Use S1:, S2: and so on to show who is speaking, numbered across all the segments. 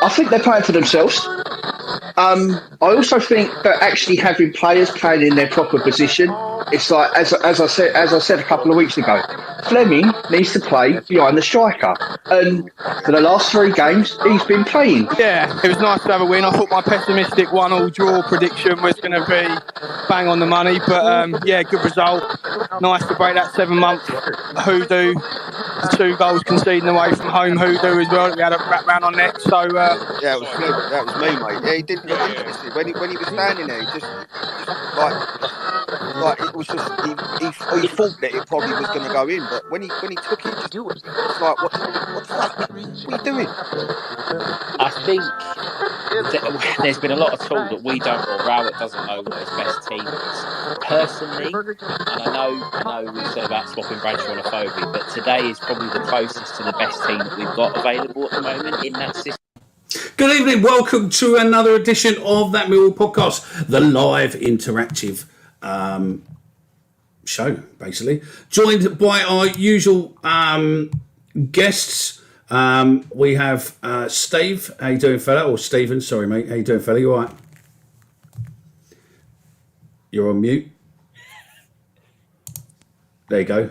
S1: I think they're playing for themselves. I also think that actually having players playing in their proper position, it's like as I said a couple of weeks ago, Fleming needs to play behind the striker, and for the last 3 games he's been playing.
S2: Yeah, it was nice to have a win. I thought my pessimistic 1-1 draw prediction was going to be bang on the money, but yeah, good result. Nice to break that 7-month hoodoo. The 2 goals conceding away from home hoodoo as well. We had a wrap round on net. So
S3: yeah, it was good. That was me, mate. Yeah, he didn't look interested when he was standing there. He just like it was just he thought that it probably was going to go in, but when he took it, it's like what the fuck? What are you doing?
S4: I think there's been a lot of talk that we don't, or Rowett doesn't know what his best team is. Personally, and I know we've said about swapping Bradshaw and Afobe, but today is probably the closest to the best team that we've got available at the moment in that system.
S5: Good evening, welcome to another edition of That Millwall Podcast, the live interactive show, basically. Joined by our usual guests. We have Steve. How you doing, fella? Or Stephen, sorry, mate. How you doing, fella? You all right? You're on mute. There you go.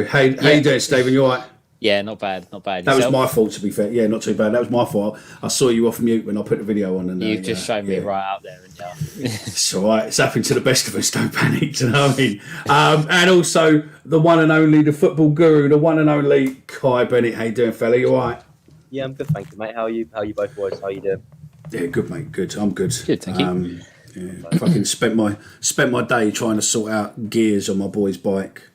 S5: How you doing, Stephen? You all right?
S4: Yeah, not bad.
S5: That was my fault, to be fair. Yeah, not too bad. That was my fault. I saw you off mute when I put the video on. And
S4: you've just shown me right out there. And
S5: it's all right. It's happened to the best of us. Don't panic. Do you know what I mean? And also the one and only, the football guru, the one and only Kai Bennett. How you doing, fella? You all right?
S6: Yeah, I'm good, thank you, mate. How are you? How are you both boys? How are you doing?
S5: Yeah, good, mate. Good. I'm good.
S4: Good, thank you.
S5: Yeah, fucking spent my day trying to sort out gears on my boy's bike,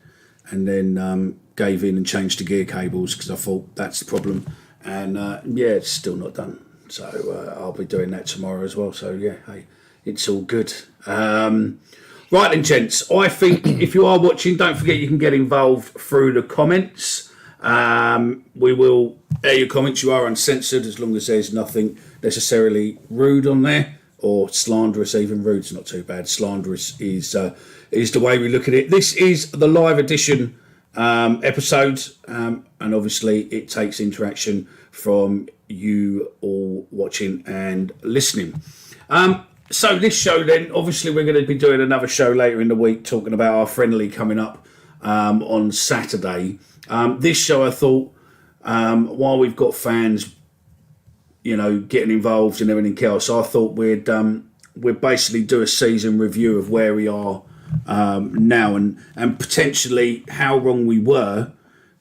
S5: and then gave in and changed the gear cables because I thought that's the problem. And yeah, it's still not done. So I'll be doing that tomorrow as well. So yeah, hey, it's all good. Right then, gents, I think if you are watching, don't forget you can get involved through the comments. We will air your comments. You are uncensored as long as there's nothing necessarily rude on there or slanderous. Even rude's not too bad. Slanderous is the way we look at it. This is the live edition episode, and obviously it takes interaction from you all watching and listening. So this show then, obviously we're going to be doing another show later in the week talking about our friendly coming up on Saturday. This show I thought, while we've got fans, you know, getting involved and everything else, I thought we'd basically do a season review of where we are now and potentially how wrong we were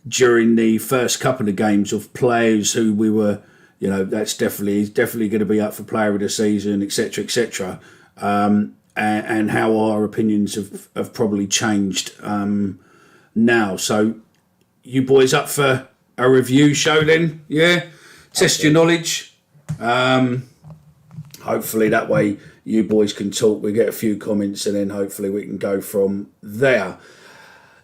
S5: during the first couple of games of players who we were, you know, that's definitely going to be up for player of the season, etc., and how our opinions have probably changed now. So you boys up for a review show then? Yeah, test your knowledge. Hopefully that way you boys can talk, we get a few comments, and then hopefully we can go from there.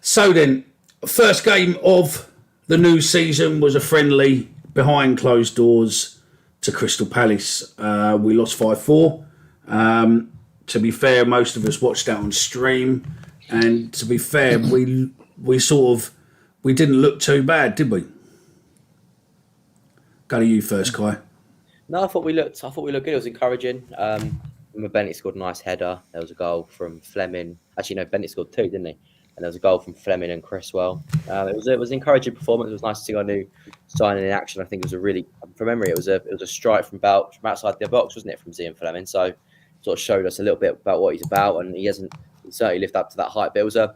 S5: So then, first game of the new season was a friendly behind closed doors to Crystal Palace. We lost 5-4. To be fair, most of us watched that on stream, and to be fair, we didn't look too bad, did we? Go to you first, Kai.
S6: No, I thought we looked good. It was encouraging. Bennett scored a nice header. There was a goal from Fleming. Actually, no, Bennett scored 2, didn't he? And there was a goal from Fleming and Criswell. It was an encouraging performance. It was nice to see our new signing in action. I think it was a really, from memory, it was a strike from outside the box, wasn't it, from Zian Flemming? So sort of showed us a little bit about what he's about, and he certainly lived up to that hype. But it was a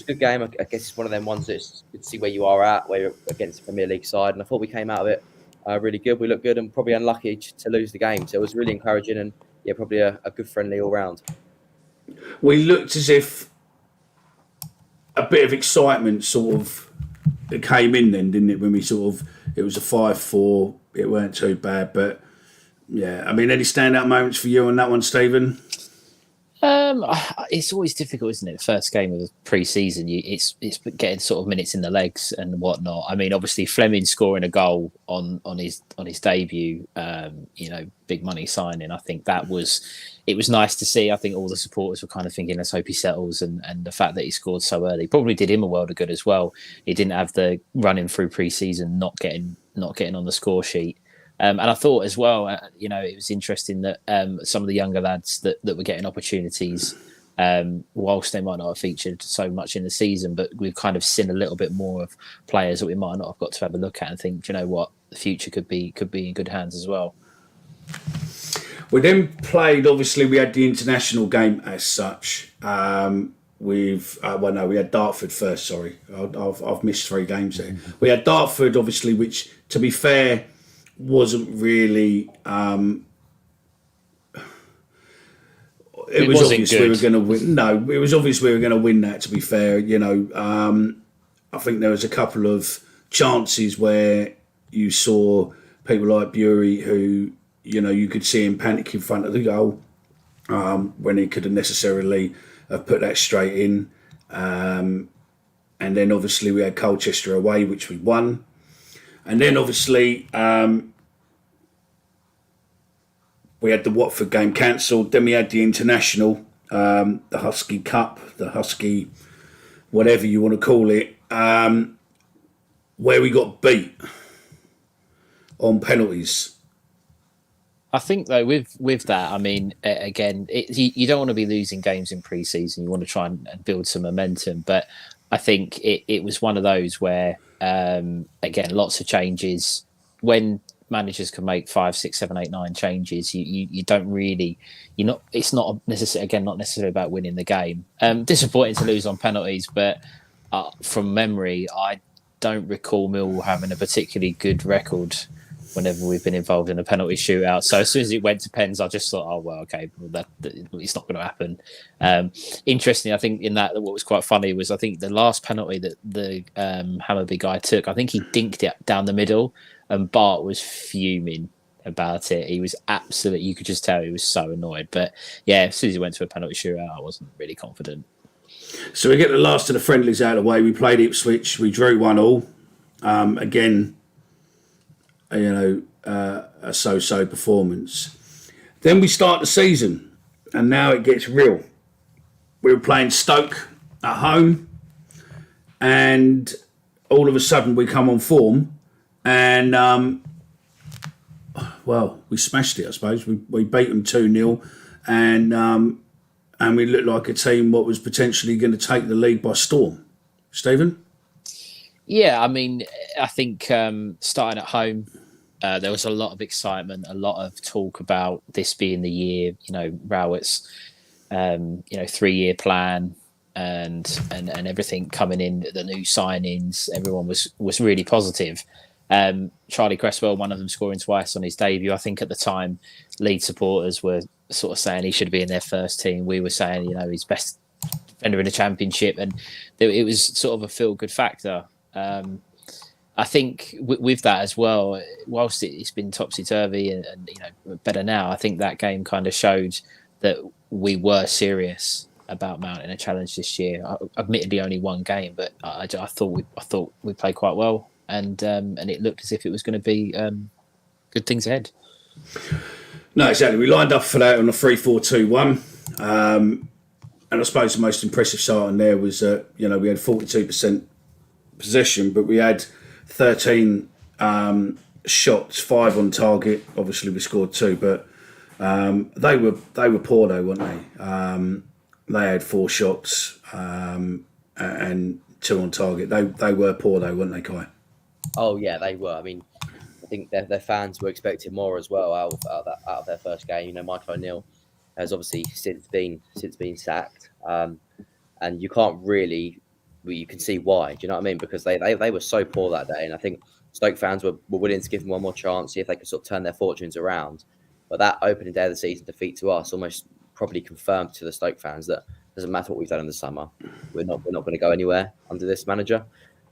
S6: good game. I guess it's one of them ones that it's good to see where you are at, where you're against the Premier League side. And I thought we came out of it really good. We looked good and probably unlucky to lose the game. So it was really encouraging and yeah, probably a good friendly all round.
S5: We looked as if a bit of excitement sort of came in then, didn't it? When we it was a 5-4. It weren't too bad, but yeah. I mean, any standout moments for you on that one, Stephen?
S4: It's always difficult, isn't it? The first game of the pre-season, it's getting sort of minutes in the legs and whatnot. I mean, obviously Fleming scoring a goal on his debut, big money signing. I think it was nice to see. I think all the supporters were kind of thinking, let's hope he settles, and the fact that he scored so early probably did him a world of good as well. He didn't have the running through pre-season, not getting on the score sheet. And I thought as well, it was interesting that some of the younger lads that were getting opportunities, whilst they might not have featured so much in the season, but we've kind of seen a little bit more of players that we might not have got to have a look at and think, do you know what, the future could be in good hands as well.
S5: We then played, obviously, we had the international game as such. We had Dartford first, sorry. I've missed 3 games there. We had Dartford, obviously, which, to be fair, wasn't really. It was obvious we were going to win. No, it was obvious we were going to win that. To be fair, I think there was a couple of chances where you saw people like Bury who, you could see him panic in front of the goal when he could have necessarily have put that straight in. And then obviously we had Colchester away, which we won. And then obviously we had the Watford game cancelled. Then we had the international, the Husky Cup, the Husky, whatever you want to call it, where we got beat on penalties.
S4: I think though with that, I mein, again, you don't want to be losing games in pre-season. You want to try and build some momentum. But I think it was one of those where. Again, lots of changes. When managers can make 5, 6, 7, 8, 9 changes, you don't really. It's not necessarily about winning the game. Disappointing to lose on penalties, but from memory, I don't recall Millwall having a particularly good record whenever we've been involved in a penalty shootout. So as soon as it went to pens, I just thought, oh well, okay, that it's not going to happen. Interestingly, I think in that what was quite funny was I think the last penalty that the Hammarby guy took, I think he dinked it down the middle, and Bart was fuming about it. He was absolutely, you could just tell he was so annoyed. But yeah, as soon as he went to a penalty shootout, I wasn't really confident.
S5: So we get the last of the friendlies out of the way. We played Ipswich. We drew 1-1. Again, a so-so performance. Then we start the season, and now it gets real. We were playing Stoke at home, and all of a sudden we come on form, and we smashed it. I suppose we beat them 2-0, and we looked like a team what was potentially going to take the lead by storm. Stephen?
S4: Yeah, I mean, I think starting at home, there was a lot of excitement, a lot of talk about this being the year. Rowett's, 3-year plan, and everything coming in, the new signings. Everyone was really positive. Charlie Cresswell, one of them, scoring twice on his debut. I think at the time, Leeds supporters were sort of saying he should be in their first team. We were saying, he's best defender in the Championship, and it was sort of a feel-good factor. I think with that as well, whilst it's been topsy-turvy and better now, I think that game kind of showed that we were serious about mounting a challenge this year. Admittedly, only one game, but I thought we played quite well, and it looked as if it was going to be good things ahead.
S5: No, exactly. We lined up for that on a 3-4-2-1, and I suppose the most impressive start on there was we had 42% possession, but we had 13 shots, 5 on target. Obviously, we scored 2, but they were poor though, weren't they? They had 4 shots and 2 on target. They were poor though, weren't they, Kai?
S6: Oh yeah, they were. I mean, I think their fans were expecting more as well out of their first game. Michael O'Neill has obviously since been sacked, and you can't really. Well, you can see why. Do you know what I mean? Because they were so poor that day, and I think Stoke fans were willing to give them one more chance, see if they could sort of turn their fortunes around. But that opening day of the season defeat to us almost probably confirmed to the Stoke fans that it doesn't matter what we've done in the summer, we're not going to go anywhere under this manager.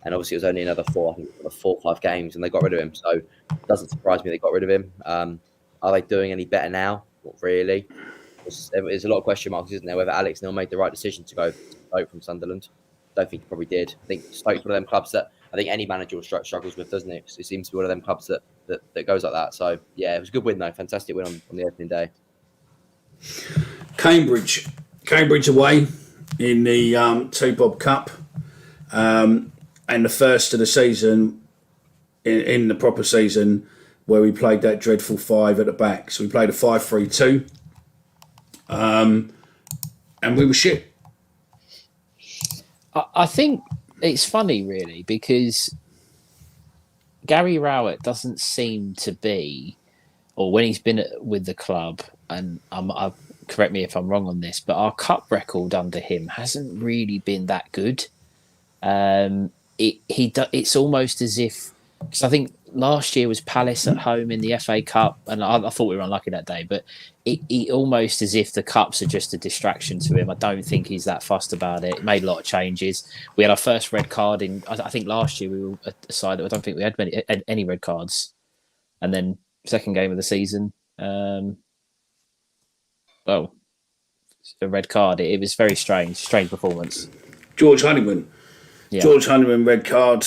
S6: And obviously, it was only another 4 or 5 games, and they got rid of him. So it doesn't surprise me they got rid of him. Are they doing any better now? Not really. there's a lot of question marks, isn't there, whether Alex Neil made the right decision to go Stoke from Sunderland. Don't think he probably did. I think Stoke's one of them clubs that I think any manager struggles with, doesn't it? It seems to be one of them clubs that goes like that. So, yeah, it was a good win, though. Fantastic win on the opening day.
S5: Cambridge away in the Two Bob Cup, and the first of the season in the proper season where we played that dreadful 5 at the back. So we played a 5-3-2, and we were shit.
S4: I think it's funny, really, because Gary Rowett doesn't seem to be, or when he's been with the club, and correct me if I'm wrong on this, but our cup record under him hasn't really been that good. It's almost as if, because I think last year was Palace at home in the FA Cup, and I thought we were unlucky that day, but it almost as if the cups are just a distraction to him. I don't think he's that fussed about it. He made a lot of changes. We had our first red card in, I think last year we were a side that I don't think we had any red cards. And then second game of the season, a red card. It was very strange performance.
S5: George Honeyman. Yeah. George Honeyman, red card.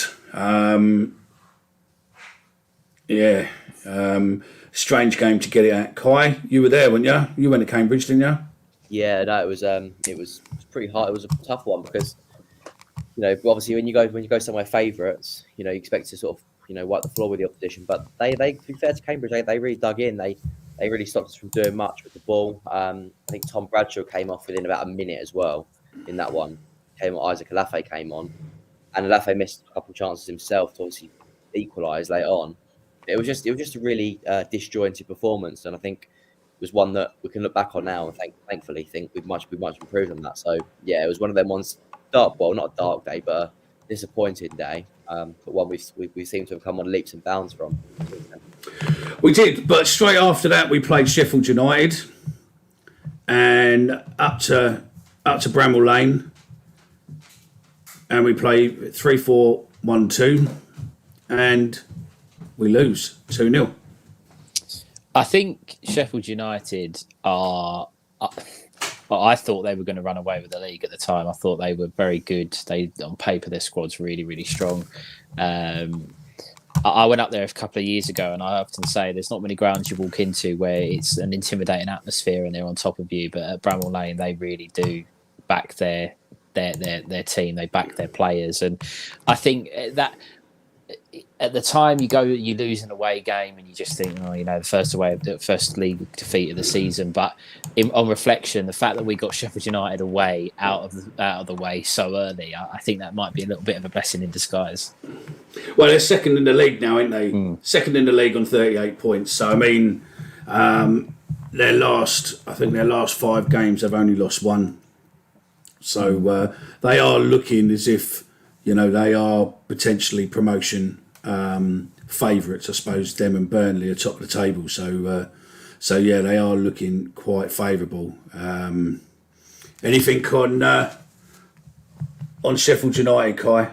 S5: Strange game to get it at. Kai, you were there, weren't you? You went to Cambridge, didn't you?
S6: Yeah, no, it was pretty hard. It was a tough one because, obviously when you go somewhere favourites, you expect to sort of, wipe the floor with the opposition. But they to be fair to Cambridge, they really dug in. They really stopped us from doing much with the ball. I think Tom Bradshaw came off within about a minute as well in that one. Isaac Alafe came on, and Alafe missed a couple of chances himself to obviously equalise later on. It was just a really disjointed performance, and I think it was one that we can look back on now and thankfully think we've much improved on that. So yeah, it was one of them ones. Not a dark day, but a disappointing day. But one we seem to have come on leaps and bounds from.
S5: We did, but straight after that we played Sheffield United, and up to Bramall Lane, and we played 3-4-1-2, and we lose 2-0.
S4: I think Sheffield United are. I thought they were going to run away with the league at the time. I thought they were very good. On paper, their squad's really, really strong. I went up there a couple of years ago, and I often say there's not many grounds you walk into where it's an intimidating atmosphere and they're on top of you. But at Bramall Lane, they really do back their team. They back their players, and I think that. At the time, you lose an away game, and you just think, the first league defeat of the season. But on reflection, the fact that we got Sheffield United away out of the way so early, I think that might be a little bit of a blessing in disguise.
S5: Well, they're second in the league now, aren't they? Second in the league on 38 points. So I mean, their last 5 games, they've only lost 1. So they are looking as if. They are potentially promotion favourites. I suppose them and Burnley are top of the table. So they are looking quite favourable. Anything on Sheffield United, Kai?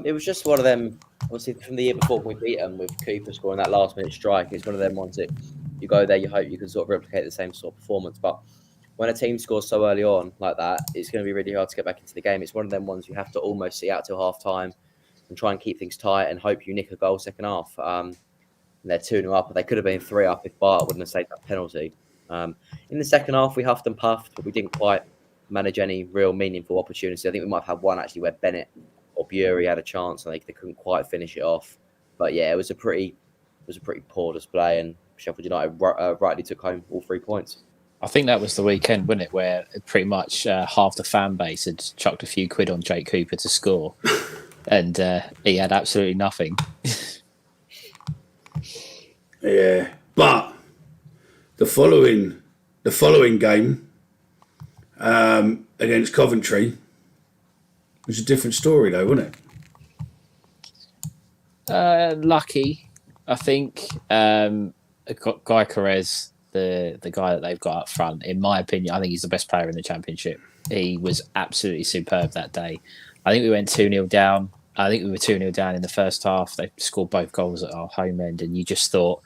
S6: It was just one of them. Obviously, from the year before we beat them with Cooper scoring that last-minute strike, it's one of them ones that you go there, you hope you can sort of replicate the same sort of performance, but. When a team scores so early on like that, it's going to be really hard to get back into the game. It's one of them ones you have to almost see out till half time and try and keep things tight and hope you nick a goal second half. And they're 2-0 up, but they could have been 3 up if Bart wouldn't have saved that penalty. In the second half, we huffed and puffed, but we didn't quite manage any real meaningful opportunity. I think we might have had one actually where Bennett or Bury had a chance and they couldn't quite finish it off. But yeah, it was a pretty poor display, and Sheffield United rightly took home all 3 points.
S4: I think that was the weekend, wasn't it, where pretty much half the fan base had chucked a few quid on Jake Cooper to score, and he had absolutely nothing.
S5: Yeah, but the following game against Coventry was a different story, though, wasn't
S4: it? Lucky, I think. Guy Carrez. The guy that they've got up front, in my opinion, I think he's the best player in the Championship. He was absolutely superb that day. I think we went 2-0 down. I think we were 2-0 down in the first half. They scored both goals at our home end, and you just thought,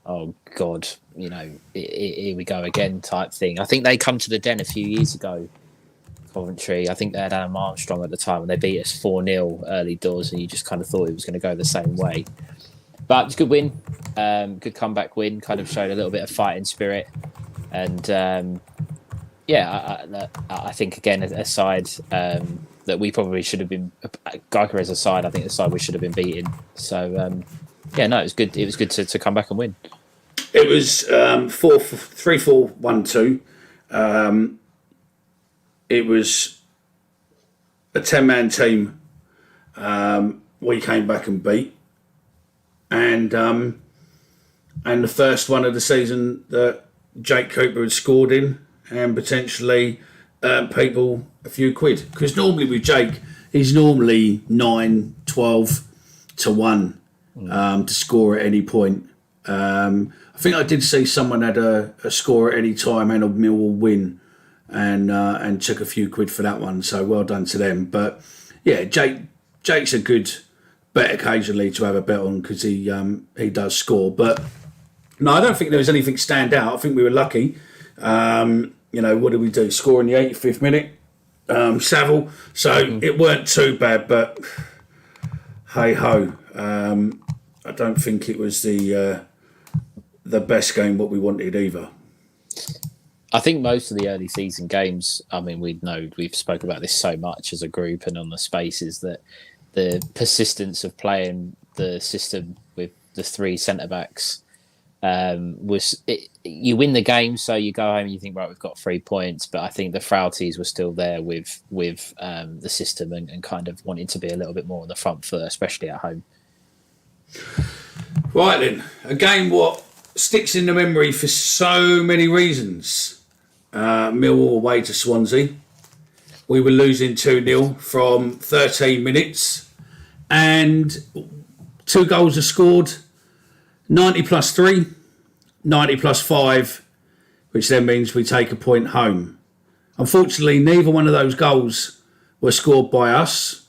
S4: oh God, here we go again type thing. I think they come to the Den a few years ago, Coventry. I think they had Adam Armstrong at the time, and they beat us 4-0 early doors, and you just kind of thought it was going to go the same way. But it's a good win, good comeback win. Kind of showed a little bit of fighting spirit, and I think again a side that we probably should have been. Geiger as a side, I think the side we should have been beating. So it was good. It was good to come back and win.
S5: It was 3-4-1-2. It was a 10-man team. We came back and beat, and the first one of the season that Jake Cooper had scored in, and potentially people a few quid. Because normally with Jake, he's normally 9-12 to 1 to score at any point. I think I did see someone had a score at any time and a Millwall win, and took a few quid for that one. So well done to them. But yeah, Jake's a good bet occasionally to have a bet on because he does score. But no, I don't think there was anything stand out. I think we were lucky. What did we do? Score in the 85th minute, Saville. So it weren't too bad, but hey ho. I don't think it was the best game what we wanted either.
S4: I think most of the early season games, I mean, we've spoken about this so much as a group and on the spaces, that the persistence of playing the system with the 3 centre-backs you win the game, so you go home and you think, right, we've got 3 points. But I think the frailties were still there with the system and kind of wanting to be a little bit more on the front foot, especially at home.
S5: Right then, a game what sticks in the memory for so many reasons. Millwall away to Swansea. We were losing 2-0 from 13 minutes, and 2 goals are scored. 90 plus 3, 90 plus 5, which then means we take a point home. Unfortunately, neither one of those goals were scored by us.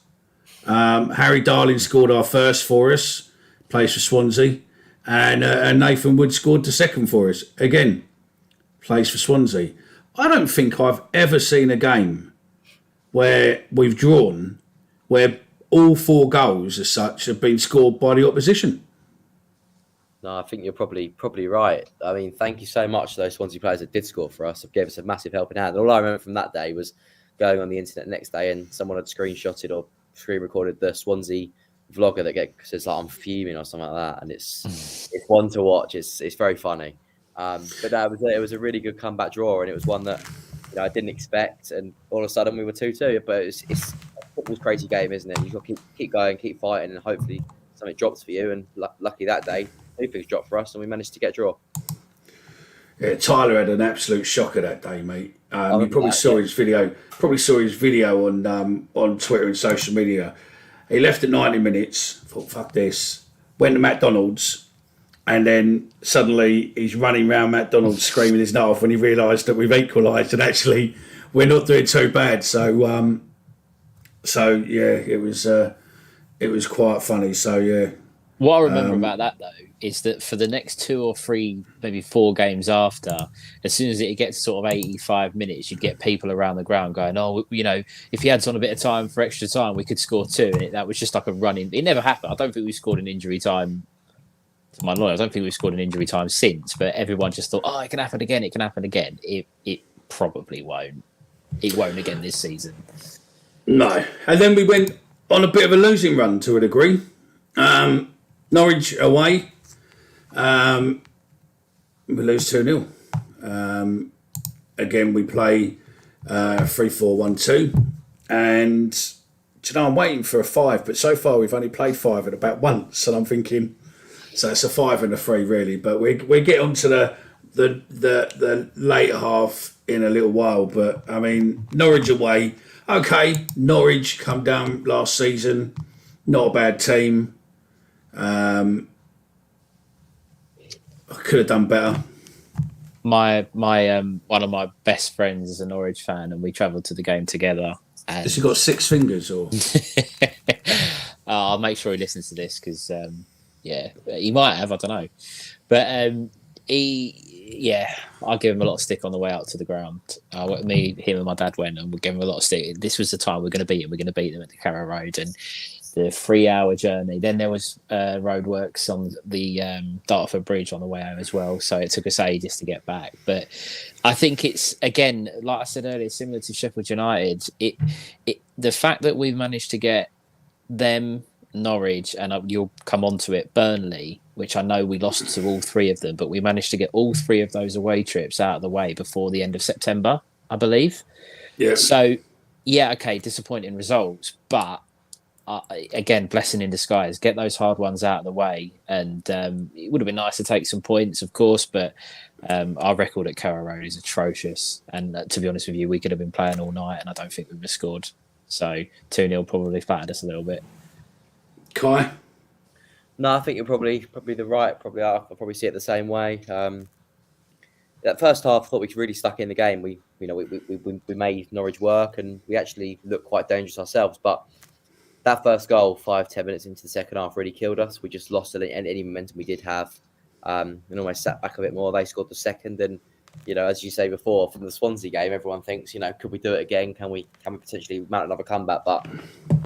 S5: Harry Darling scored our first for us, plays for Swansea, and Nathan Wood scored the second for us. Again, plays for Swansea. I don't think I've ever seen a game where we've drawn where all 4 goals as such have been scored by the opposition.
S6: No, I think you're probably right. I mean, thank you so much to those Swansea players that did score for us. It gave us a massive helping hand. And all I remember from that day was going on the internet the next day and someone had screenshotted or screen recorded the Swansea vlogger that says like I'm fuming or something like that. And it's one to watch. It's very funny. But no, it was a really good comeback draw, and it was one that I didn't expect. And all of a sudden we were 2-2. But it's football's crazy game, isn't it? You've got to keep going, keep fighting, and hopefully something drops for you. And lucky that day, 2 things dropped for us, and we managed to get a draw.
S5: Yeah, Tyler had an absolute shocker that day, mate. You probably saw his video. Probably saw his video on Twitter and social media. He left at 90 minutes. Thought, fuck this. Went to McDonald's, and then suddenly he's running around McDonald's screaming his nut off when he realised that we've equalised, and actually we're not doing too bad. So yeah, it was quite funny. So yeah.
S4: What I remember about that, though, is that for the next 2 or 3, maybe 4 games after, as soon as it gets sort of 85 minutes, you get people around the ground going, oh, if he had on a bit of time for extra time, we could score 2. And that was just like a run-in. It never happened. I don't think we scored an injury time, to my knowledge. I don't think we've scored an injury time since, but everyone just thought, oh, it can happen again. It can happen again. It probably won't. It won't again this season.
S5: No. And then we went on a bit of a losing run to a degree. Norwich away, we lose 2-0. Again, we play 3-4-1-2, and I'm waiting for a 5, but so far we've only played 5 at about once, and I'm thinking, so it's a 5 and a 3 really. But we get onto the later half in a little while. But I mean, Norwich away, okay. Norwich come down last season, not a bad team. I could have done better.
S4: My one of my best friends is a Norwich fan, and we travelled to the game together. And
S5: has he got 6 fingers or?
S4: I'll make sure he listens to this because Yeah, he might have. I don't know, but I give him a lot of stick on the way out to the ground. Him, and my dad went, and we gave him a lot of stick. This was the time we're going to beat them. We're going to beat them at the Carrow Road, and the 3-hour journey. Then there was roadworks on the Dartford Bridge on the way home as well, so it took us ages to get back. But I think it's, again, like I said earlier, similar to Sheffield United. The fact that we've managed to get them, Norwich, and you'll come on to it, Burnley, which I know we lost to all three of them, but we managed to get all three of those away trips out of the way before the end of September, I believe. Yeah. So, yeah, okay, disappointing results, but again, blessing in disguise. Get those hard ones out of the way, and it would have been nice to take some points, of course, but our record at Carrow Road is atrocious, and to be honest with you, we could have been playing all night, and I don't think we would have scored. So 2-0 probably flattered us a little bit.
S5: Kai?
S6: No, I think you're probably the right. I'll probably see it the same way. That first half, I thought we really stuck in the game. We made Norwich work, and we actually looked quite dangerous ourselves. But that first goal, 5-10 minutes into the second half, really killed us. We just lost any momentum we did have, and almost sat back a bit more. They scored the second, and as you say before, from the Swansea game, everyone thinks, could we do it again? Can we potentially mount another comeback? But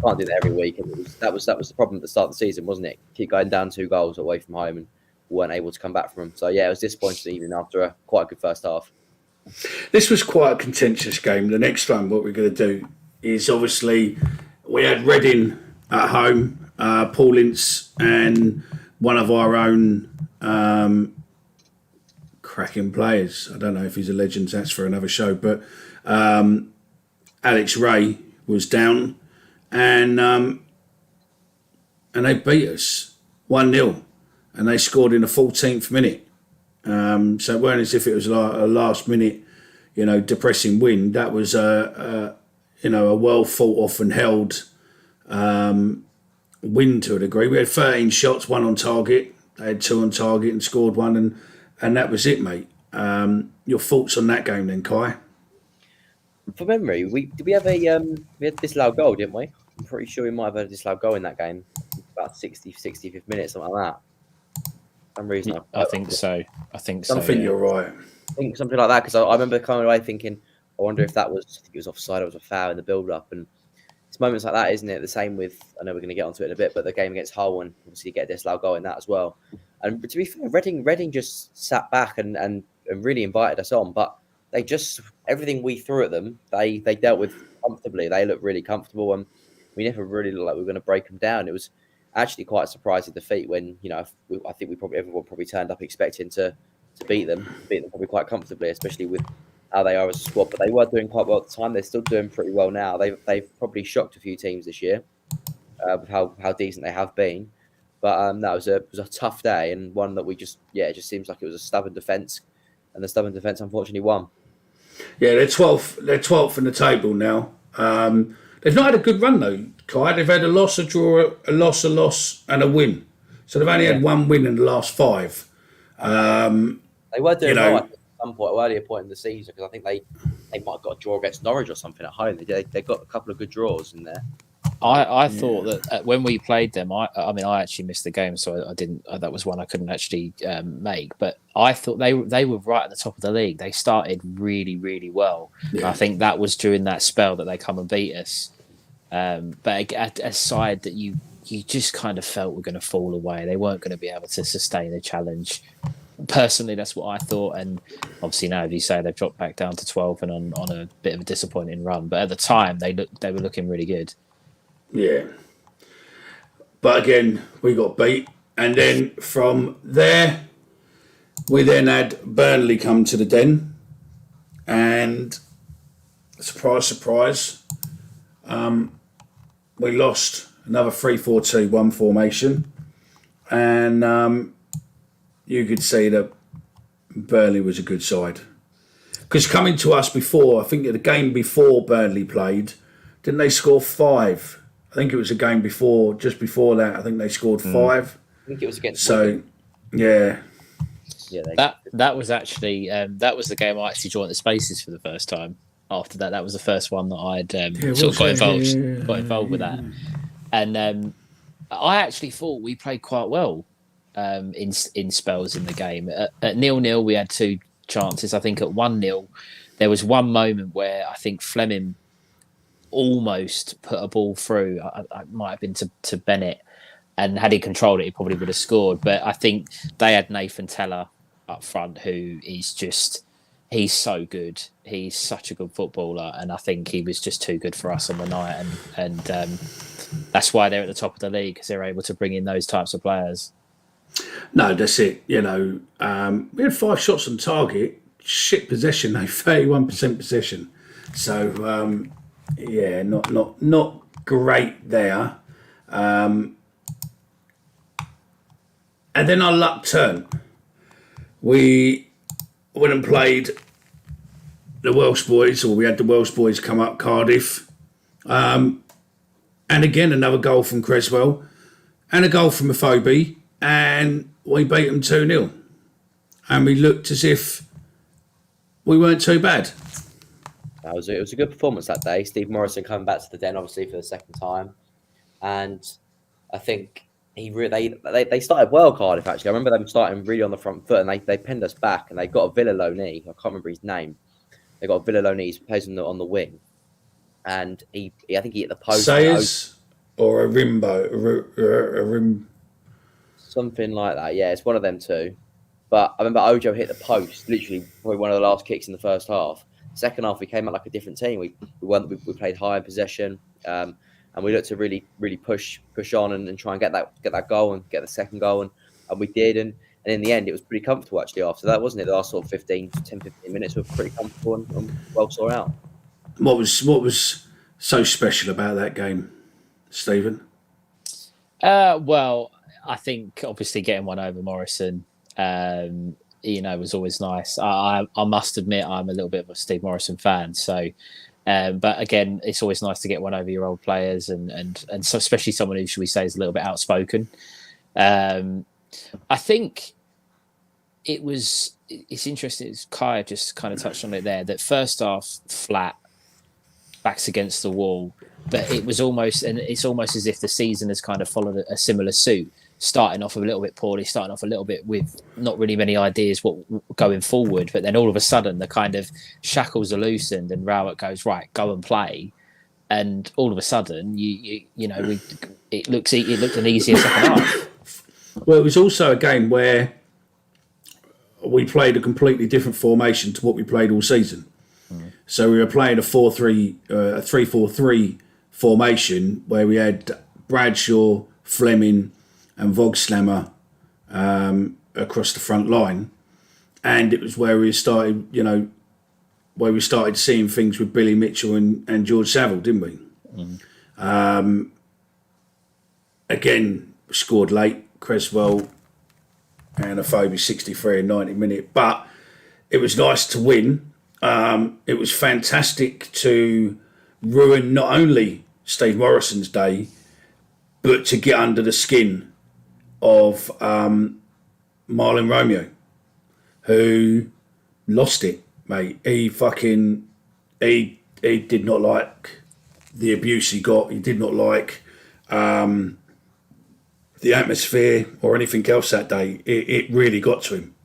S6: can't do that every week. And that was the problem at the start of the season, wasn't it? Keep going down 2 goals away from home and weren't able to come back from them. So yeah, it was disappointing even after quite a good first half.
S5: This was quite a contentious game. The next one, what we're going to do is obviously we had Reading at home, Paul Ince, and one of our own cracking players. I don't know if he's a legend, that's for another show, but Alex Ray was down, and they beat us 1-0, and they scored in the 14th minute. So it weren't as if it was like a last minute, depressing win. That was a well thought off and held win to a degree. We had 13 shots, 1 on target. They had 2 on target and scored 1, and that was it, mate. Your thoughts on that game then, Kai?
S6: For memory, we had a disallowed goal, didn't we? I'm pretty sure we might have had a disallowed goal in that game. About 65th minute, something like that. For some reason,
S4: I think so. I think
S5: you're right.
S6: I think something like that, because I remember coming away thinking, I wonder if that was, I think it was offside, it was a foul in the build-up, and it's moments like that, isn't it? The same with, I know we're going to get onto it in a bit, but the game against Hull, and obviously you get a disallowed goal in that as well. And to be fair, Reading just sat back and really invited us on, but they just, everything we threw at them, they dealt with comfortably. They looked really comfortable, and we never really looked like we were going to break them down. It was actually quite a surprising defeat when, I think everyone probably turned up expecting to beat them probably quite comfortably, especially with how they are as a squad. But they were doing quite well at the time. They're still doing pretty well now. They've probably shocked a few teams this year with how decent they have been. But that was a tough day, and one that it just seems like it was a stubborn defence, and the stubborn defence unfortunately won.
S5: Yeah, they're 12th. They're 12th in the table now. They've not had a good run though, Kai. They've had a loss, a draw, a loss, and a win. So they've only had 1 win in the last 5.
S6: They were doing well at some point, earlier point in the season, because I think they might have got a draw against Norwich or something at home. They got a couple of good draws in there.
S4: I thought that when we played them, I actually missed the game, so I didn't. That was one I couldn't actually make. But I thought they were right at the top of the league. They started really, really well. Yeah. I think that was during that spell that they come and beat us. But a side that you just kind of felt were going to fall away. They weren't going to be able to sustain a challenge. Personally, that's what I thought. And obviously now, as you say, they've dropped back down to 12 and on a bit of a disappointing run. But at the time, they were looking really good.
S5: Yeah. But again, we got beat. And then from there, we then had Burnley come to the Den. And surprise, surprise, we lost another 3-4-2-1 formation. And you could see that Burnley was a good side. Because coming to us before, I think the game before Burnley played, didn't they score 5? I think it was a game before, just before that. I think they scored 5.
S6: I think it was against.
S5: So, yeah.
S4: That was actually that was the game I actually joined the Spaces for the first time. After that was the first one that I'd sort of got involved with that. And I actually thought we played quite well in spells in the game. At 0-0, we had 2 chances. I think at 1-0, there was one moment where I think Fleming almost put a ball through. I might have been to Bennett, and had he controlled it, he probably would have scored. But I think they had Nathan Teller up front, who is just, he's so good. He's such a good footballer, and I think he was just too good for us on the night. And that's why they're at the top of the league, because they're able to bring in those types of players.
S5: No, that's it. We had 5 shots on target. Shit possession, though. 31% possession. So not great there. And then our luck turned. We went and played the Welsh boys, or we had the Welsh boys come up, Cardiff. And again, another goal from Creswell and a goal from Afobe, and we beat them 2-0. And we looked as if we weren't too bad.
S6: It was a good performance that day. Steve Morison coming back to the Den, obviously, for the second time. And I think they started well, Cardiff, actually. I remember them starting really on the front foot, and they pinned us back, and they got a Villa Loney. I can't remember his name. They got a Villa Loney who plays on the wing. And I think he hit the post.
S5: Sayers or a Rimbo?
S6: Something like that. Yeah, it's one of them two. But I remember Ojo hit the post, literally probably one of the last kicks in the first half. Second half, we came out like a different team. We played high in possession, and we looked to really, really push on and try and get that goal and get the second goal, and we did. And in the end, it was pretty comfortable actually after that, wasn't it? The last sort of 10, 15 minutes were pretty comfortable and well sorted out.
S5: What was so special about that game, Stephen?
S4: Well, I think obviously getting one over Morison, was always nice. I must admit I'm a little bit of a Steve Morison fan, so but again, it's always nice to get one over your old players, and so especially someone who, should we say, is a little bit outspoken. I think it's interesting, as Kaya just kind of touched on it there, that first half flat, backs against the wall, but it was almost, and it's almost as if the season has kind of followed a similar suit, starting off a little bit poorly, starting off a little bit with not really many ideas what going forward, but then all of a sudden the kind of shackles are loosened and Rowett goes, right, go and play, and all of a sudden it looked an easier second half.
S5: Well, it was also a game where we played a completely different formation to what we played all season. So we were playing a 3-4-3 formation where we had Bradshaw, Fleming and Vogslammer across the front line. And it was where we started, seeing things with Billy Mitchell and George Saville, didn't we? Again, scored late, Creswell and Afobe 63 and 90 minute. But it was nice to win. It was fantastic to ruin not only Steve Morison's day, but to get under the skin of Marlon Romeo, who lost it, mate. He did not like the abuse he got. He did not like the atmosphere or anything else that day. It really got to him.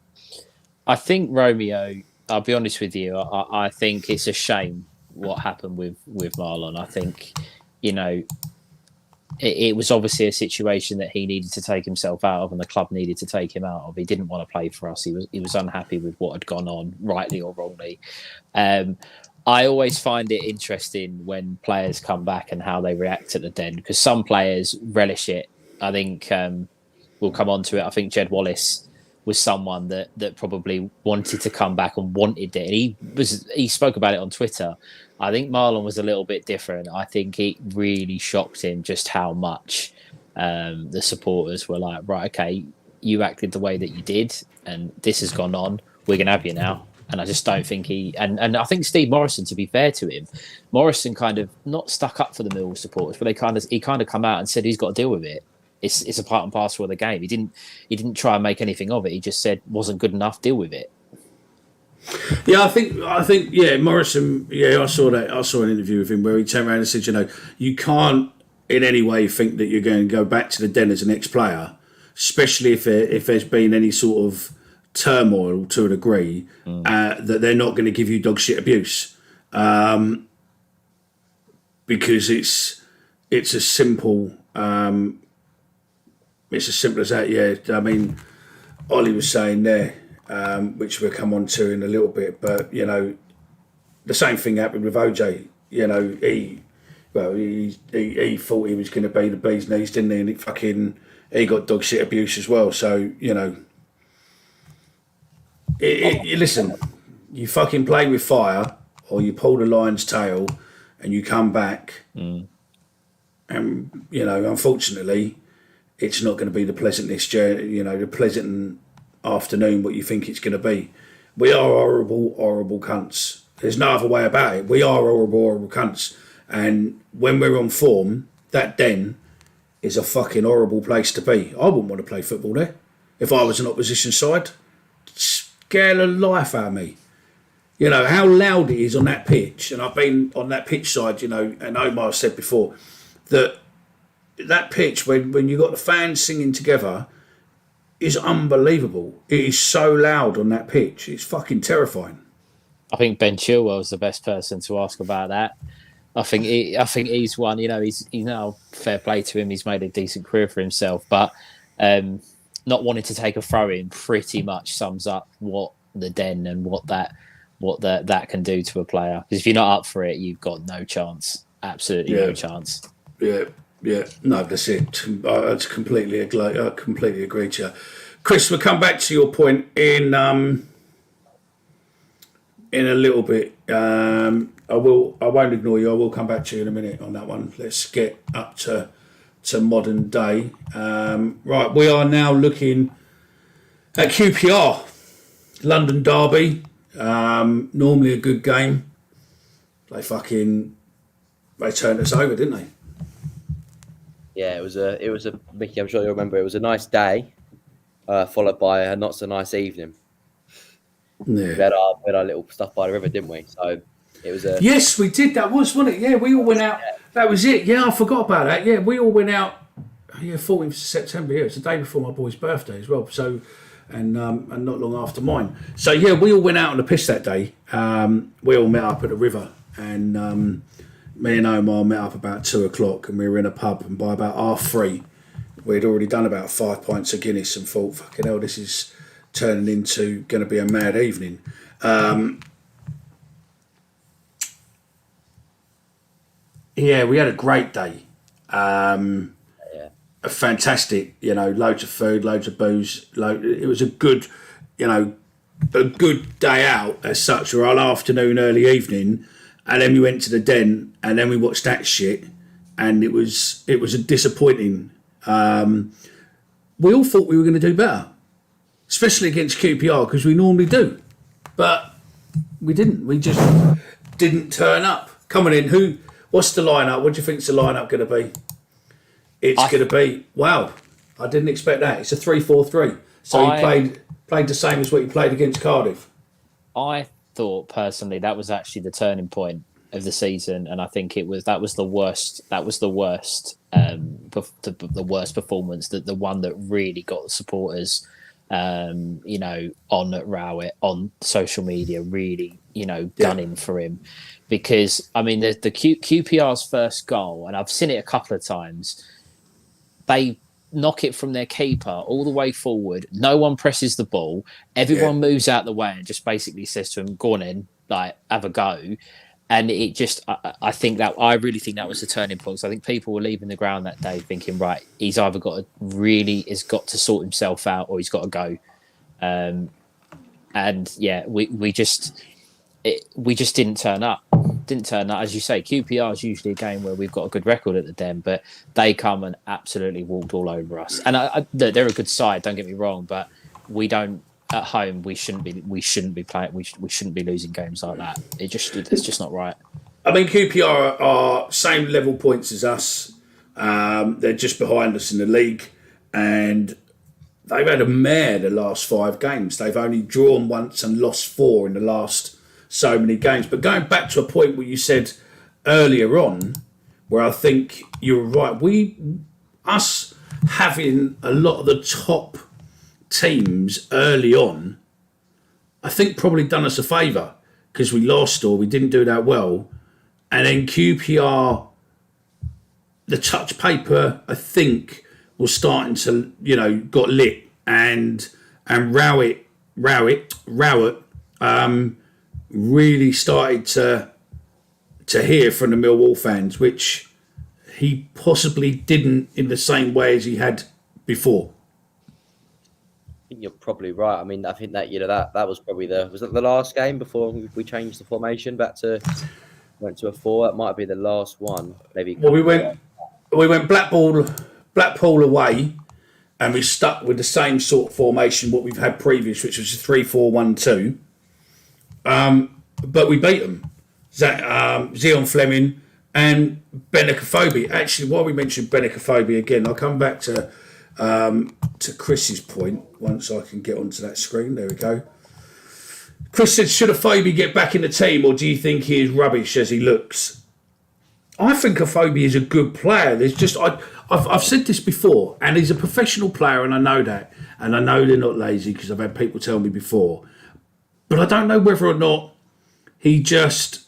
S4: I think Romeo, I'll be honest with you, I think it's a shame what happened with Marlon. I think, it was obviously a situation that he needed to take himself out of and the club needed to take him out of. He didn't want to play for us. He was unhappy with what had gone on, rightly or wrongly. I always find it interesting when players come back and how they react at the Den, because some players relish it. I think we'll come on to it. I think Jed Wallace was someone that probably wanted to come back and wanted it. And he spoke about it on Twitter. I think Marlon was a little bit different. I think it really shocked him just how much the supporters were like, right, okay, you acted the way that you did and this has gone on. We're going to have you now. And I just don't think and I think Steve Morison, to be fair to him, Morison kind of not stuck up for the Millwall supporters, but he kind of come out and said he's got to deal with it. It's a part and parcel of the game. He didn't try and make anything of it. He just said wasn't good enough. Deal with it.
S5: Yeah, I think Morison. Yeah, I saw that. I saw an interview with him where he turned around and said, you can't in any way think that you're going to go back to the Den as an ex-player especially if there's been any sort of turmoil to a degree, that they're not going to give you dog shit abuse, because it's as simple. It's as simple as that. Yeah, I mean, Ollie was saying there, which we'll come on to in a little bit, but you know, the same thing happened with OJ. You know, he thought he was going to be the bee's knees, didn't he? And he got dog shit abuse as well. So you know, listen, you fucking play with fire, or you pull the lion's tail, and you come back, and you know, unfortunately, it's not going to be the pleasantest journey. You know, the pleasant afternoon what you think it's going to be. We are horrible, horrible cunts. There's no other way about it. We are horrible, horrible cunts. And when we're on form, that den is a fucking horrible place to be. I wouldn't want to play football there. If I was an opposition side, scare the life out of me. You know, how loud it is on that pitch. And I've been on that pitch side, you know, and Omar said before, that pitch, when you got the fans singing together, is unbelievable. It is so loud on that pitch. It's fucking terrifying.
S4: I think Ben Chilwell is the best person to ask about that. I think he's one. You know, he's now fair play to him. He's made a decent career for himself, but not wanting to take a throw in pretty much sums up what the den and what that can do to a player. Because if you're not up for it, you've got no chance. Absolutely no chance.
S5: Yeah. No, that's it. I completely agree with you. Chris, we'll come back to your point in a little bit. I won't ignore you. I will come back to you in a minute on that one. Let's get up to modern day. Right, we are now looking at QPR, London derby. Normally a good game. They turned us over, didn't they?
S6: Yeah, it was a Mickey. I'm sure you remember. It was a nice day, followed by a not so nice evening.
S5: Yeah.
S6: We had our little stuff by the river, didn't we? So it was a...
S5: Yes, we did. That wasn't it? Yeah, we all went out. Yeah. That was it. Yeah, I forgot about that. Yeah, we all went out. Yeah, 14th of September. Yeah, it's the day before my boy's birthday as well. So, and not long after mine. So yeah, we all went out on the piss that day. We all met up at the river, and me and Omar met up about 2:00, and we were in a pub. And by about 3:30, we'd already done about 5 pints of Guinness, and thought, "Fucking hell, this is turning into going to be a mad evening." Yeah, we had a great day. A fantastic, you know, loads of food, loads of booze. It was a good day out as such, or an afternoon, early evening, and then we went to the den, and then we watched that shit, and it was a disappointing. We all thought we were going to do better, especially against QPR, because we normally do, but we didn't. We just didn't turn up. Coming in, what's the lineup? What do you think's the lineup going to be? It's going to be, wow, I didn't expect that. It's a 3-4-3. So he played the same as what he played against Cardiff.
S4: I thought personally that was actually the turning point of the season, and I think that was the worst. That was the worst performance. The one that really got the supporters, you know, on Rowett on social media, really, you know, gunning for him, because I mean the QPR's first goal, and I've seen it a couple of times. They knock it from their keeper all the way forward. No one presses the ball. Everyone moves out the way and just basically says to him, "Go on in, like have a go." And it just, I really think that was the turning point. So I think people were leaving the ground that day thinking, right, he's either got to sort himself out, or he's got to go. And yeah, we just didn't turn up. As you say, QPR is usually a game where we've got a good record at the Den, but they come and absolutely walked all over us. And they're a good side, don't get me wrong, but we don't at home. We shouldn't be playing. We shouldn't be losing games like that. It's just not right.
S5: I mean, QPR are same level points as us. They're just behind us in the league, and they've had a mare the last 5 games. They've only drawn once and lost 4 in the last so many games. But going back to a point where you said earlier on, where I think you were right, us having a lot of the top teams early on, I think probably done us a favour because we lost or we didn't do that well. And then QPR, the touch paper, I think, was starting to, got lit. And Rowett really started to hear from the Millwall fans, which he possibly didn't in the same way as he had before.
S6: I think you're probably right. I mean, I think that that was probably was that the last game before we changed the formation went to a 4. That might be the last one, maybe.
S5: Well, we went Blackpool away, and we stuck with the same sort of formation what we've had previous, which was a 3-4-1-2. But we beat them. Zian Flemming and Benicophobe. Actually, while we mentioned Benicophobe again, I'll come back to Chris's point once I can get onto that screen. There we go. Chris said, should a Phobie get back in the team, or do you think he is rubbish as he looks? I think a Phobie is a good player. There's just I've said this before, and he's a professional player, and I know that, and I know they're not lazy because I've had people tell me before. But I don't know whether or not he just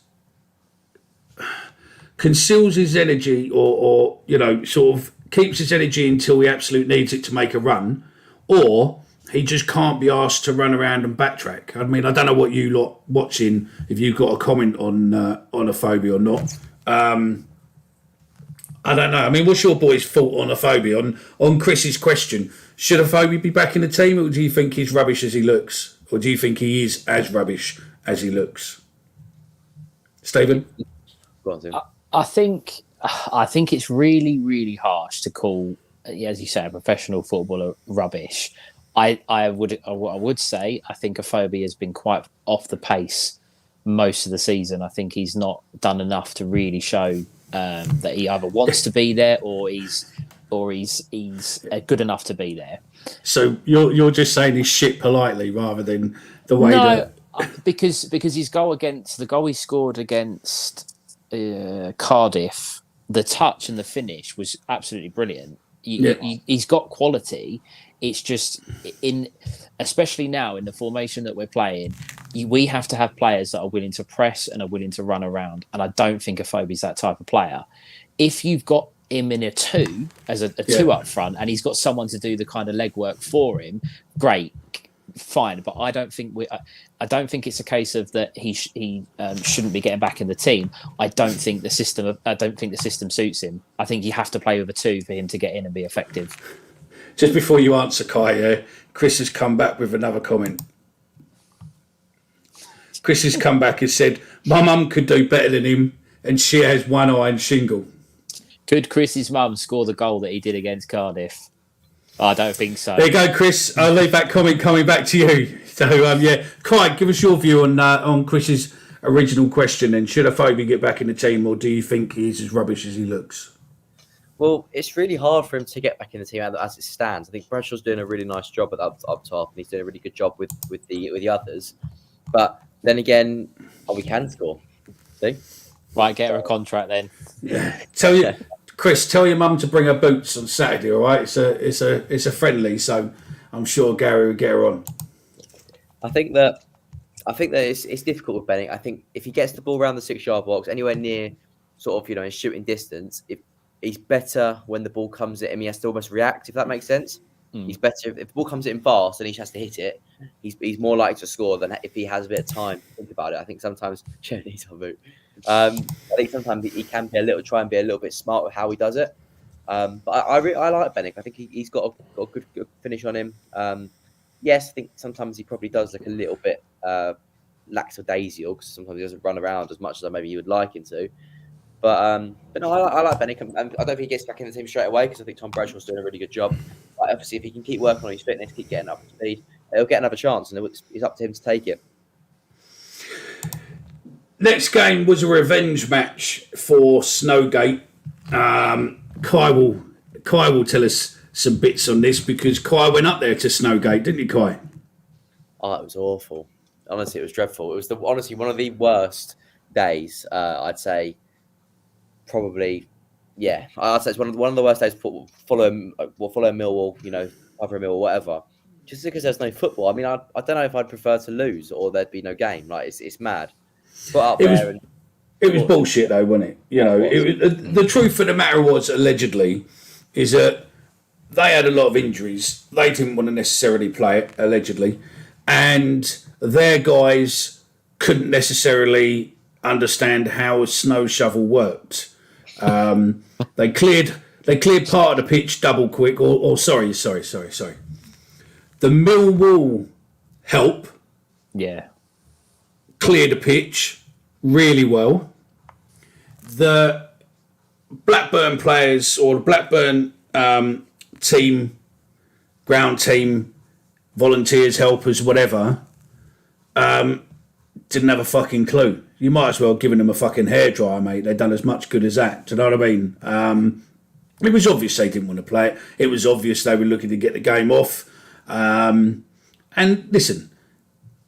S5: conceals his energy or sort of keeps his energy until he absolutely needs it to make a run, or he just can't be asked to run around and backtrack. I mean, I don't know what you lot watching, if you've got a comment on a Phobie or not. I don't know. I mean, what's your boy's thought on a Phobie? On Chris's question, should a Phobie be back in the team, or do you think he's rubbish as he looks? Or do you think he is as rubbish as he looks? Stephen?
S6: Go on, Tim.
S4: I think it's really, really harsh to call, as you say, a professional footballer rubbish. I would say I think a Phobie has been quite off the pace most of the season. I think he's not done enough to really show that he either wants to be there or he's good enough to be there. So
S5: you're just saying he's shit politely rather than the way that...
S4: because his goal he scored against Cardiff, the touch and the finish was absolutely brilliant. He's got quality. It's just especially now in the formation that we're playing, we have to have players that are willing to press and are willing to run around. And I don't think a Phobie's that type of player. If you've got him in a 2 as a 2 up front, and he's got someone to do the kind of legwork for him, great, fine. But I don't think it's a case of that he shouldn't be getting back in the team. I don't think the system suits him. I think you have to play with a 2 for him to get in and be effective.
S5: Just before you answer, Kai, Chris has come back with another comment. Chris has come back and said, my mum could do better than him, and she has one eye and shingle.
S4: Could Chris's mum score the goal that he did against Cardiff? I don't think so.
S5: There you go, Chris. I'll leave that comment coming back to you. So, Kai, give us your view on Chris's original question. And should a Phobie get back in the team, or do you think he's as rubbish as he looks?
S6: Well, it's really hard for him to get back in the team as it stands. I think Bradshaw's doing a really nice job at up top, and he's doing a really good job with the others. But then again, we can score. See?
S4: Right, get her a contract then.
S5: Yeah. Chris, tell your mum to bring her boots on Saturday. All right, it's a friendly, so I'm sure Gary will get her on.
S6: I think that it's difficult with Bennett. I think if he gets the ball around the 6-yard box, anywhere near sort of in shooting distance, if he's better when the ball comes at him, he has to almost react. If that makes sense, he's better if the ball comes at him fast and he has to hit it. He's more likely to score than if he has a bit of time to think about it. I think sometimes I think sometimes he can try and be a little bit smart with how he does it. But I like Bennett. I think he's got a good finish on him. Yes, I think sometimes he probably does look a little bit lackadaisical because sometimes he doesn't run around as much as maybe you would like him to. But no, I like Bennett. I don't think he gets back in the team straight away because I think Tom Bradshaw's doing a really good job. But obviously, if he can keep working on his fitness, keep getting up to speed, he'll get another chance, and it's up to him to take it.
S5: Next game was a revenge match for Snowgate. Kai will tell us some bits on this because Kai went up there to Snowgate, didn't you, Kai?
S6: Oh, it was awful. Honestly, it was dreadful. It was honestly one of the worst days, I'd say, probably yeah, I'd say it's one of the worst days following Millwall, other Millwall, whatever. Just because there's no football. I mean, I don't know if I'd prefer to lose or there'd be no game. Like it's mad. Put up there and.
S5: It was bullshit, though, wasn't it? The truth of the matter was, allegedly, is that they had a lot of injuries. They didn't want to necessarily play it, allegedly, and their guys couldn't necessarily understand how a snow shovel worked. They cleared part of the pitch double quick. Sorry. The Millwall help, cleared the pitch really well. The Blackburn players or the Blackburn team, ground team, volunteers, helpers, whatever, didn't have a fucking clue. You might as well have given them a fucking hairdryer, mate. They'd done as much good as that. Do you know what I mean? It was obvious they didn't want to play it. It was obvious they were looking to get the game off. And listen,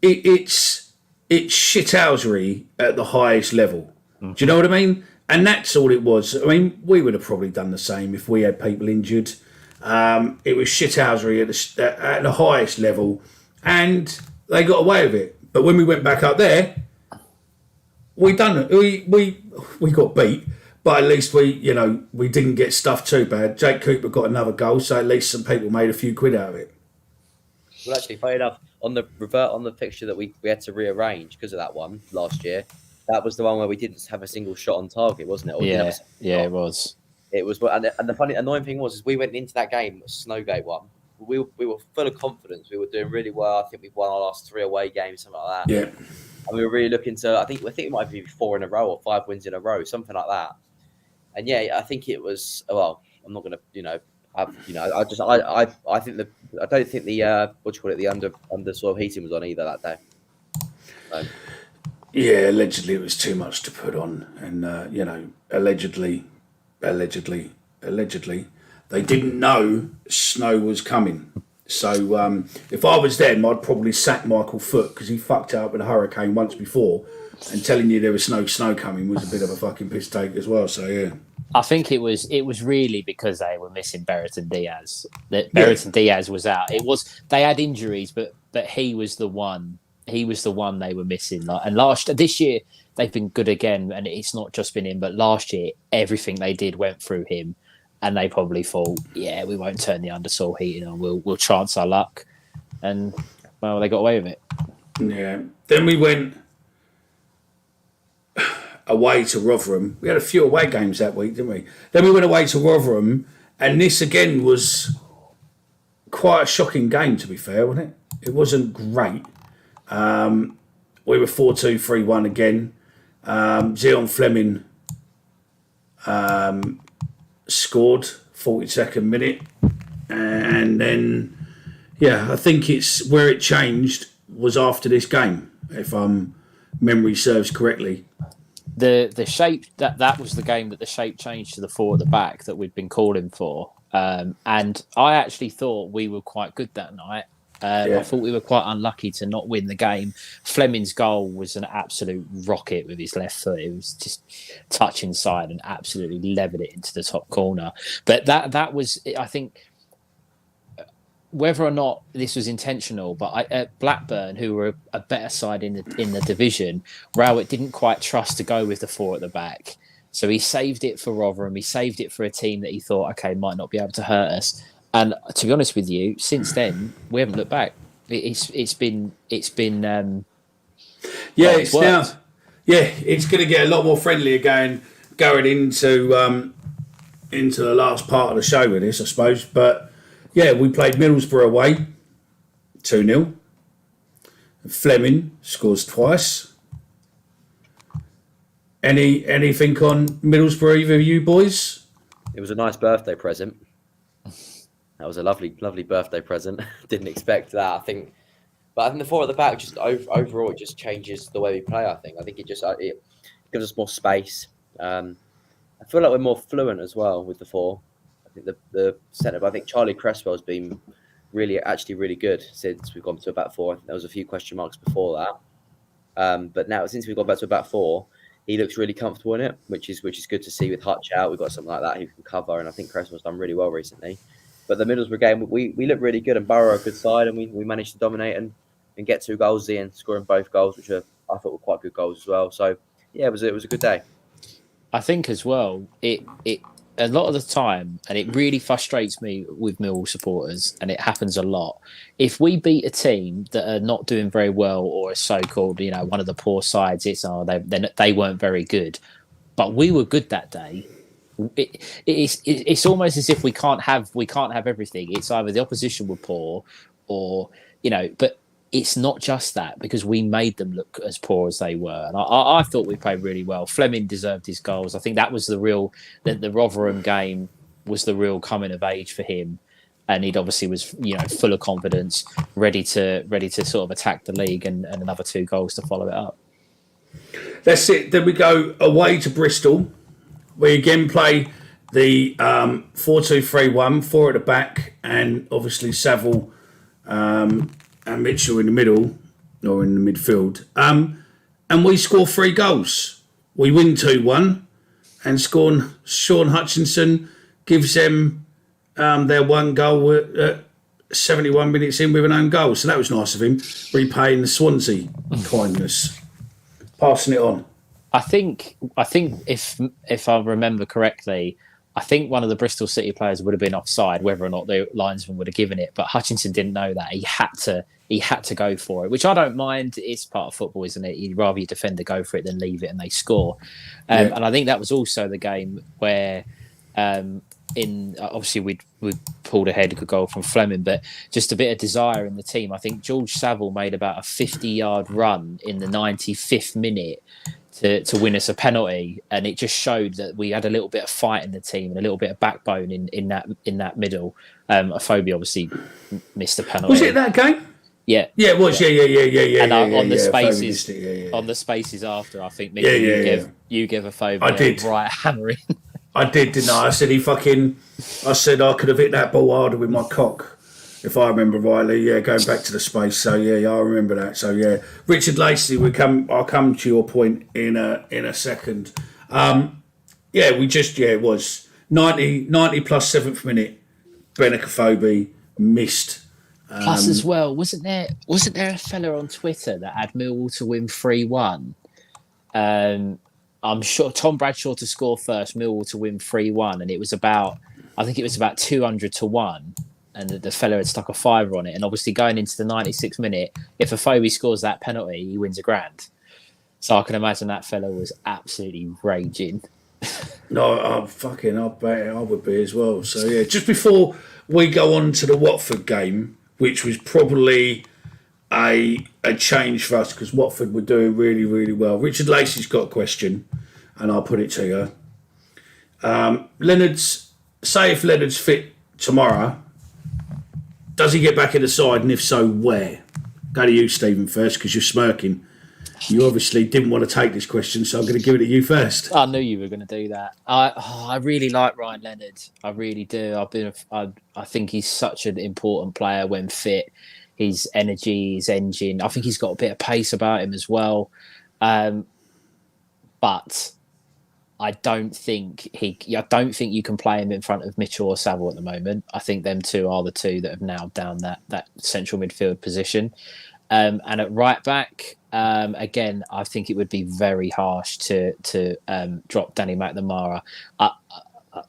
S5: it's shithousery at the highest level. Do you know what I mean? And that's all it was. I mean, we would have probably done the same if we had people injured. It was shithousery at the highest level, and they got away with it. But when we went back up there, we got beat, but at least we didn't get stuffed too bad. Jake Cooper got another goal, so at least some people made a few quid out of it.
S6: Well, actually, funny enough, on the fixture that we had to rearrange because of that one last year, that was the one where we didn't have a single shot on target, wasn't it? Or
S4: it was.
S6: It was, and the annoying thing was, is we went into that game, Snowgate one. We were full of confidence. We were doing really well. I think we've won our last 3 away games, something like that.
S5: Yeah.
S6: And we were really looking to. I think it might be 4 in a row or 5 wins in a row, something like that. And I think it was. Well, I'm not going to, I don't think the under soil heating was on either that day. So.
S5: Yeah, allegedly it was too much to put on, and allegedly, they didn't know snow was coming. So if I was them, I'd probably sack Michael Foot because he fucked up with a hurricane once before, and telling you there was no snow coming was a bit of a fucking piss take as well. So yeah.
S4: I think it was really because they were missing Brereton Diaz. That Brereton Diaz was out. They had injuries, but he was the one. He was the one they were missing. And this year they've been good again, and it's not just been him. But last year everything they did went through him, and they probably thought, we won't turn the undersoil heating on. We'll chance our luck, and well, they got away with it.
S5: Yeah. Then we went away to Rotherham. We had a few away games that week, didn't we? Then we went away to Rotherham, and this again was quite a shocking game, to be fair, wasn't it? It wasn't great. We were 4-2, 3-1 again. Zian Flemming scored 42nd minute, and then I think it's where it changed was after this game, if memory serves correctly.
S4: The shape that was the game that the shape changed to the 4 at the back that we'd been calling for, and I actually thought we were quite good that night. I thought we were quite unlucky to not win the game. Fleming's goal was an absolute rocket with his left foot. It was just touch inside and absolutely levered it into the top corner. But that was, I think, whether or not this was intentional, but at Blackburn, who were a better side in the division, Rowett didn't quite trust to go with the 4 at the back. So he saved it for Rotherham. He saved it for a team that he thought, okay, might not be able to hurt us. And to be honest with you, since then we haven't looked back. It's been it's going to get a lot more friendlier going into the last part of the show with this, I suppose. But we played Middlesbrough away, 2-0. Fleming scores twice. Anything on Middlesbrough, either of you boys?
S6: It was a nice birthday present. That was a lovely, lovely birthday present. Didn't expect that, I think. But I think the 4 at the back just overall it just changes the way we play. I think it gives us more space. I feel like we're more fluent as well with the 4. I think the centre. I think Charlie Cresswell's been really good since we've gone to a back 4. I think there was a few question marks before that. But now since we've gone back to a back 4, he looks really comfortable in it, which is good to see with Hutch out. We've got something like that who can cover, and I think Cresswell's done really well recently. But the Middlesbrough game, we looked really good, and Borough a good side, and we managed to dominate and get 2 goals, Zian scoring both goals, which I thought were quite good goals as well. So yeah, it was a good day.
S4: I think as well, it a lot of the time, and it really frustrates me with Millwall supporters, and it happens a lot. If we beat a team that are not doing very well, or a so-called, one of the poor sides, they weren't very good, but we were good that day. It's almost as if we can't have everything. It's either the opposition were poor, or but it's not just that, because we made them look as poor as they were. And I thought we played really well. Fleming deserved his goals. I think that was the Rotherham game was the real coming of age for him. And he obviously was, full of confidence, ready to sort of attack the league, and another 2 goals to follow it up.
S5: That's it. Then we go away to Bristol. We again play the 4-2-3-1, 4 at the back, and obviously Saville and Mitchell in the middle, or in the midfield. And we score 3 goals. We win 2-1, and Sean Hutchinson gives them their 1 goal at 71 minutes in with an own goal. So that was nice of him, repaying the Swansea kindness. Passing it on.
S4: I think if I remember correctly, I think one of the Bristol City players would have been offside, whether or not the linesman would have given it. But Hutchinson didn't know that. He had to go for it, which I don't mind. It's part of football, isn't it? You'd rather your defender go for it than leave it and they score. And I think that was also the game where, obviously we pulled ahead, a good goal from Fleming, but just a bit of desire in the team. I think George Saville made about a 50-yard run in the 95th minute to win us a penalty, and it just showed that we had a little bit of fight in the team and a little bit of backbone in that middle. Aphobia obviously missed a penalty.
S5: Was it that game?
S4: Yeah,
S5: it was. Yeah.
S4: And on the spaces after, I think you gave Aphobia a right hammering.
S5: I did, didn't I? I said I could have hit that ball harder with my cock, if I remember rightly. Yeah, going back to the space. So yeah, I remember that. So yeah, Richard Lacey. I'll come to your point in a second. It was 90 plus 7th minute. Benicophobe missed.
S4: Plus as well, wasn't there a fella on Twitter that had Millwall to win 3-1? I'm sure Tom Bradshaw to score first, Millwall to win 3-1, and I think it was about 200 to 1, and the fella had stuck a fiver on it. And obviously going into the 96th minute, if Aphobia scores that penalty, he wins £1,000. So I can imagine that fella was absolutely raging.
S5: No, I bet I would be as well. So yeah, just before we go on to the Watford game, which was probably a change for us because Watford were doing really, really well. Richard Lacey's got a question, and I'll put it to you. Say if Leonard's fit tomorrow, does he get back in the side, and if so, where? Go to you, Stephen, first, because you're smirking. You obviously didn't want to take this question, so I'm going to give it to you first.
S4: I knew you were going to do that. I really like Ryan Leonard. I really do. I think he's such an important player when fit. His energy, his engine. I think he's got a bit of pace about him as well. But I don't think you can play him in front of Mitchell or Saville at the moment. I think them two are the two that have nailed down that central midfield position. And at right back, again, I think it would be very harsh to drop Danny McNamara.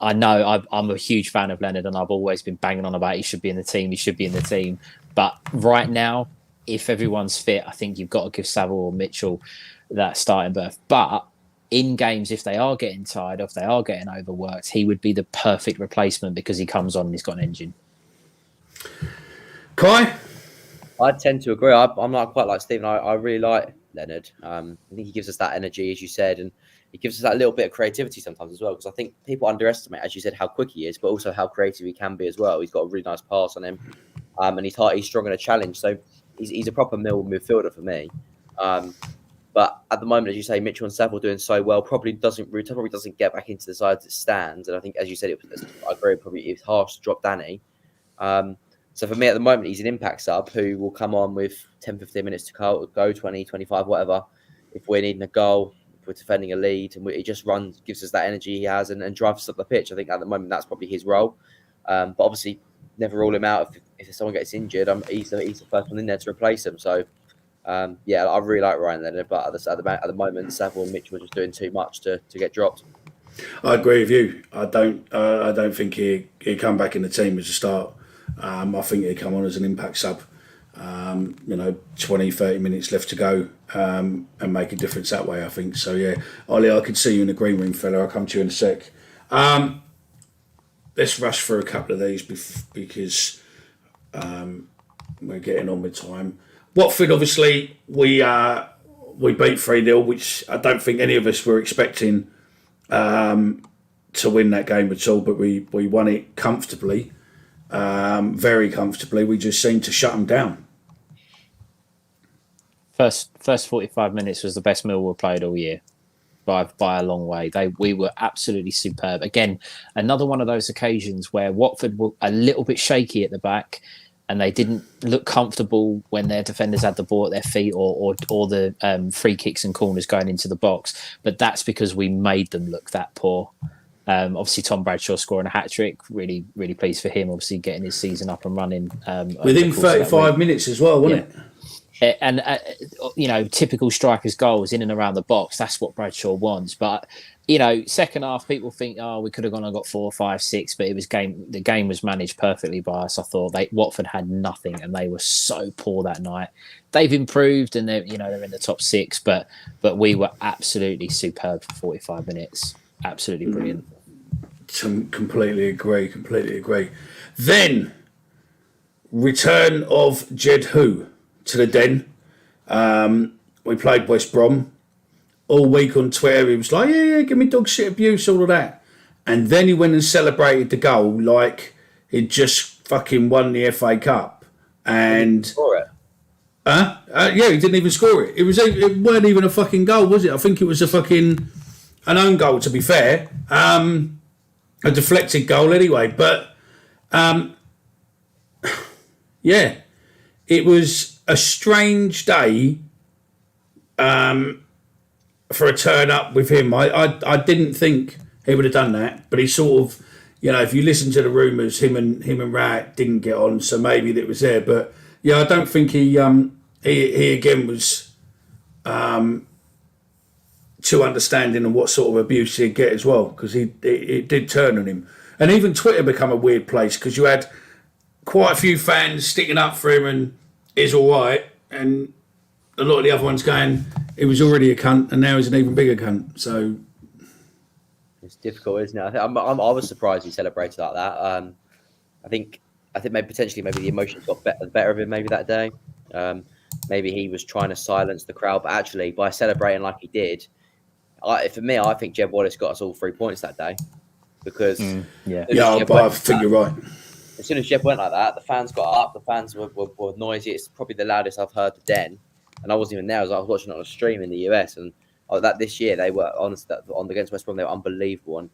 S4: I know I'm a huge fan of Leonard, and I've always been banging on about he should be in the team. But right now, if everyone's fit, I think you've got to give Saville or Mitchell that starting berth. But in games, if they are getting tired, if they are getting overworked, he would be the perfect replacement because he comes on and he's got an engine.
S5: Kai?
S6: I tend to agree. I'm not quite like Stephen. I really like Leonard. I think he gives us that energy, as you said, and he gives us that little bit of creativity sometimes as well, because I think people underestimate, as you said, how quick he is, but also how creative he can be as well. He's got a really nice pass on him, and he's strong in a challenge. So he's a proper midfielder for me. But at the moment, as you say, Mitchell and Saville doing so well, probably doesn't get back into the side as it stands. And I think, as you said, I agree, probably it's harsh to drop Danny. So for me at the moment, he's an impact sub who will come on with 10, 15 minutes to go, 20, 25, whatever. If we're needing a goal, we're defending a lead, and he just runs, gives us that energy he has, and drives us up the pitch. I think at the moment that's probably his role. But obviously, never rule him out if someone gets injured. He's the first one in there to replace him. So, I really like Ryan Leonard, but at the moment, Saville and Mitchell are just doing too much to get dropped.
S5: I agree with you. I don't think he'd come back in the team as a start. I think he'd come on as an impact sub. 20, 30 minutes left to go, and make a difference that way, I think. So, yeah, Ollie, I could see you in the green room, fella. I'll come to you in a sec. Let's rush through a couple of these because we're getting on with time. Watford, obviously, we beat 3-0, which I don't think any of us were expecting to win that game at all, but we won it comfortably, very comfortably. We just seemed to shut them down.
S4: First 45 minutes was the best Millwall played all year by a long way. We were absolutely superb. Again, another one of those occasions where Watford were a little bit shaky at the back, and they didn't look comfortable when their defenders had the ball at their feet or the free kicks and corners going into the box. But that's because we made them look that poor. Obviously, Tom Bradshaw scoring a hat-trick, really, really pleased for him, obviously getting his season up and running.
S5: Within 35 minutes as well, wasn't it?
S4: And, typical strikers' goals in and around the box, that's what Bradshaw wants. But, second half, people think, we could have gone and got 4, 5, 6, but the game was managed perfectly by us. I thought Watford had nothing, and they were so poor that night. They've improved, and they're in the top 6, but we were absolutely superb for 45 minutes. Absolutely brilliant.
S5: Completely agree. Then, return of Jed to the den. We played West Brom. All week on Twitter, he was like, yeah, give me dog shit abuse, all of that. And then he went and celebrated the goal like he'd just fucking won the FA Cup. And
S6: Score it.
S5: He didn't even score it. It weren't even a fucking goal, was it? I think it was an own goal, to be fair. A deflected goal anyway. But, it was a strange day for a turn up with him. I didn't think he would have done that, but he sort of, if you listen to the rumours, him and Rat didn't get on, so maybe that was there. But I don't think he again was too understanding of what sort of abuse he'd get as well, because it did turn on him. And even Twitter become a weird place, because you had quite a few fans sticking up for him and is all right, and a lot of the other ones going, he was already a cunt and now he's an even bigger cunt. So
S6: it's difficult, isn't it? I was surprised he celebrated like that. I think maybe the emotions got better of him maybe that day. Maybe he was trying to silence the crowd, but actually by celebrating like he did, I think Jed Wallace got us all 3 points that day, because
S5: I think you're right.
S6: As soon as Jed went like that, the fans got up. The fans were noisy. It's probably the loudest I've heard the Den, and I wasn't even there. I was watching it on a stream in the US, and this year they were honestly against West Brom. They were unbelievable. And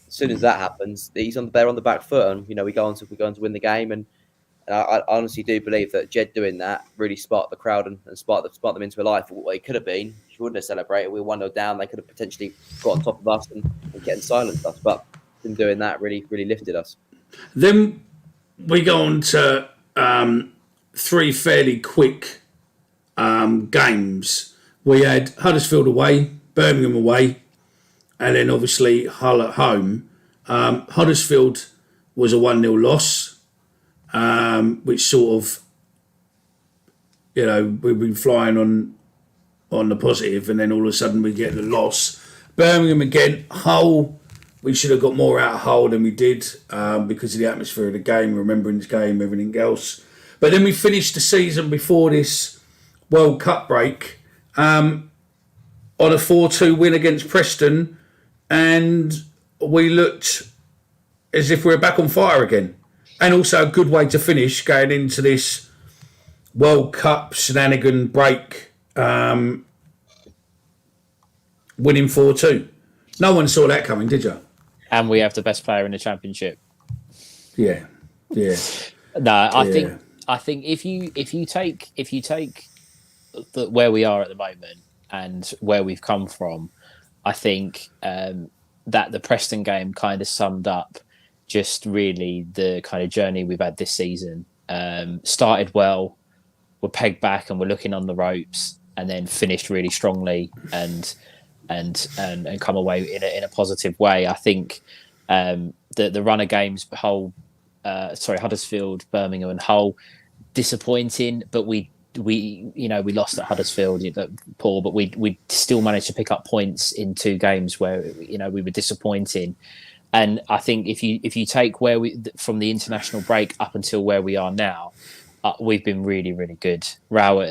S6: as soon as that happens, they're on the back foot, and we go on to win the game. And I honestly do believe that Jed doing that really sparked the crowd and sparked them into a life. What it could have been, he wouldn't have celebrated. We were 1-0 down. They could have potentially got on top of us and getting silenced us. But him doing that really, really lifted us.
S5: Then we go on to 3 fairly quick games. We had Huddersfield away, Birmingham away, and then obviously Hull at home. Huddersfield was a 1-0 loss, which sort of, we've been flying on the positive, and then all of a sudden we get the loss. Birmingham again, Hull. We should have got more out of Hull than we did because of the atmosphere of the game, remembering this game, everything else. But then we finished the season before this World Cup break on a 4-2 win against Preston, and we looked as if we were back on fire again. And also a good way to finish going into this World Cup shenanigan break, winning 4-2. No one saw that coming, did you?
S4: And we have the best player in the Championship.
S5: Yeah.
S4: No, I think if you take where we are at the moment and where we've come from, I think that the Preston game kind of summed up just really the kind of journey we've had this season. Started well, we're pegged back and we're looking on the ropes, and then finished really strongly and come away in a positive way. I think the run of games, Huddersfield, Birmingham, and Hull, disappointing, but we lost at Huddersfield, poor, but we still managed to pick up points in 2 games where we were disappointing. And I think if you take where we from the international break up until where we are now, we've been really, really good. Rowett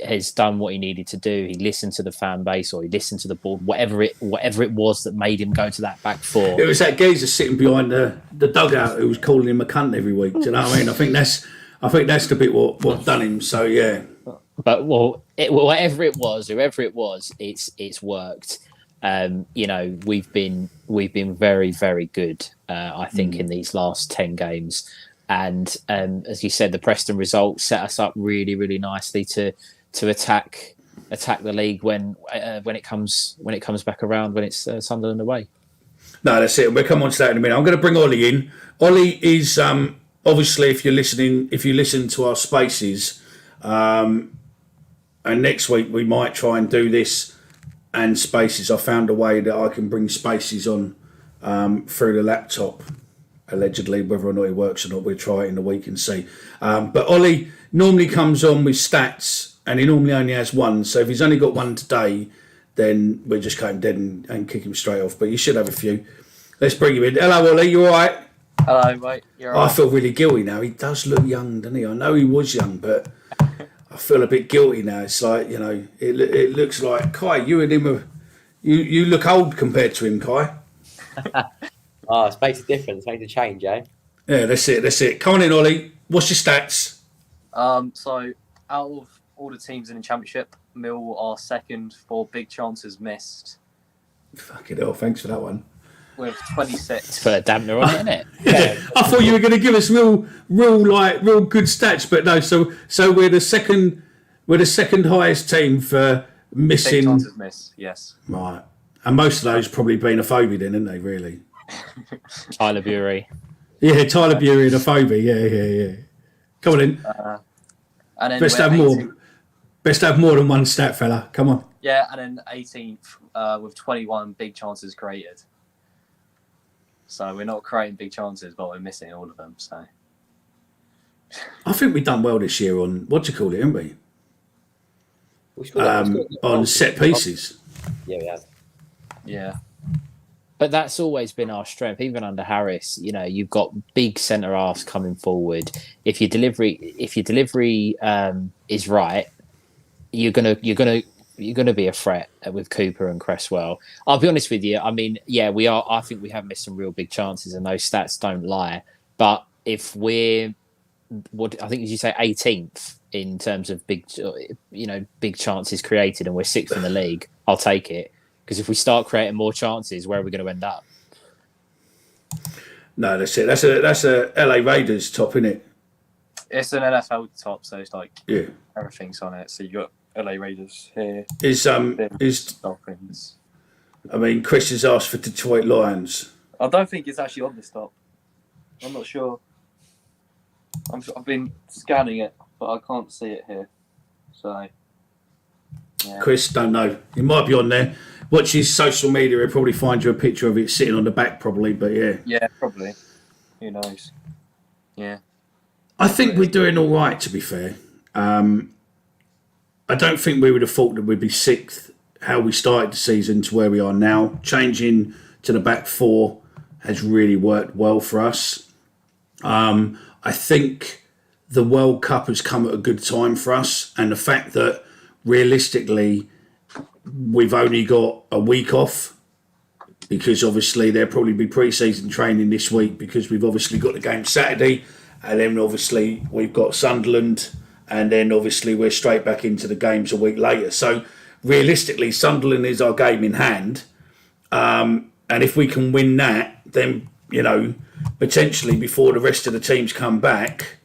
S4: has done what he needed to do. He listened to the fan base, or he listened to the board, whatever it was that made him go to that back 4.
S5: It was that geezer sitting behind the dugout who was calling him a cunt every week. Do you know what I mean? I think that's the bit what done him. So yeah.
S4: But whatever it was, whoever it was, it's worked. We've been very, very good. I think in these last 10 games. And as you said, the Preston result set us up really, really nicely to attack the league when it comes back around, when it's Sunderland away.
S5: No, that's it. We'll come on to that in a minute. I'm going to bring Ollie in. Ollie is obviously, if you listen to our spaces, and next week we might try and do this and spaces. I found a way that I can bring spaces on through the laptop. Allegedly, whether or not it works or not, we'll try it in the week and see. But Ollie normally comes on with stats, and he normally only has one. So if he's only got one today, then we'll just cut him dead and kick him straight off. But you should have a few. Let's bring him in. Hello, Ollie. You all right?
S7: Hello, mate. You're all right?
S5: I feel really guilty now. He does look young, doesn't he? I know he was young, but I feel a bit guilty now. It's like, it looks like Kai. You and him you look old compared to him, Kai.
S6: Oh, it makes a difference. Makes a change, eh?
S5: Yeah, that's it. Come on in, Ollie. What's your stats?
S7: So out of all the teams in the Championship, Mill are second for big chances missed.
S5: Fucking hell, thanks for that one.
S7: With 26.
S4: It's put a dampener on it, isn't it?
S5: Yeah. I thought you were going to give us real good stats, but no. So we're the second highest team for missing.
S7: Big chances missed, yes.
S5: Right, and most of those probably been a phobia, then, isn't they? Really.
S4: Tyler Bury.
S5: Yeah, Tyler Bury and a phobia. Yeah. Come on in.
S7: And then
S5: Best to have more than one stat, fella. Come on.
S7: Yeah, and then 18th with 21 big chances created. So we're not creating big chances, but we're missing all of them. So
S5: I think we've done well this year on haven't we? On set pieces.
S6: Yeah, we have.
S7: Yeah.
S4: But that's always been our strength, even under Harris. You've got big centre halves coming forward. If your delivery is right, you're gonna be a threat with Cooper and Cresswell. I'll be honest with you. I mean, yeah, we are. I think we have missed some real big chances, and those stats don't lie. But if we're, I think, as you say, 18th in terms of big chances created, and we're 6th in the league, I'll take it. Because if we start creating more chances, where are we going to end up? No, that's it. That's a LA Raiders top, isn't it?
S7: It's an NFL top, so it's like everything's on it. So you got LA Raiders here.
S5: Is
S7: Dolphins.
S5: I mean, Chris has asked for Detroit Lions.
S7: I don't think it's actually on this top. I'm not sure. I've been scanning it, but I can't see it here. So, yeah.
S5: Chris, don't know. It might be on there. Watch his social media. He'll probably find you a picture of it sitting on the back, probably. But yeah.
S7: Yeah, probably. Who knows? Yeah.
S5: I think we're doing all right, to be fair. I don't think we would have thought that we'd be 6th, how we started the season to where we are now. Changing to the back 4 has really worked well for us. I think the World Cup has come at a good time for us, and the fact that realistically we've only got a week off, because obviously there'll probably be pre-season training this week, because we've obviously got the game Saturday, and then obviously we've got Sunderland, and then obviously we're straight back into the games a week later. So realistically, Sunderland is our game in hand, and if we can win that, then potentially before the rest of the teams come back,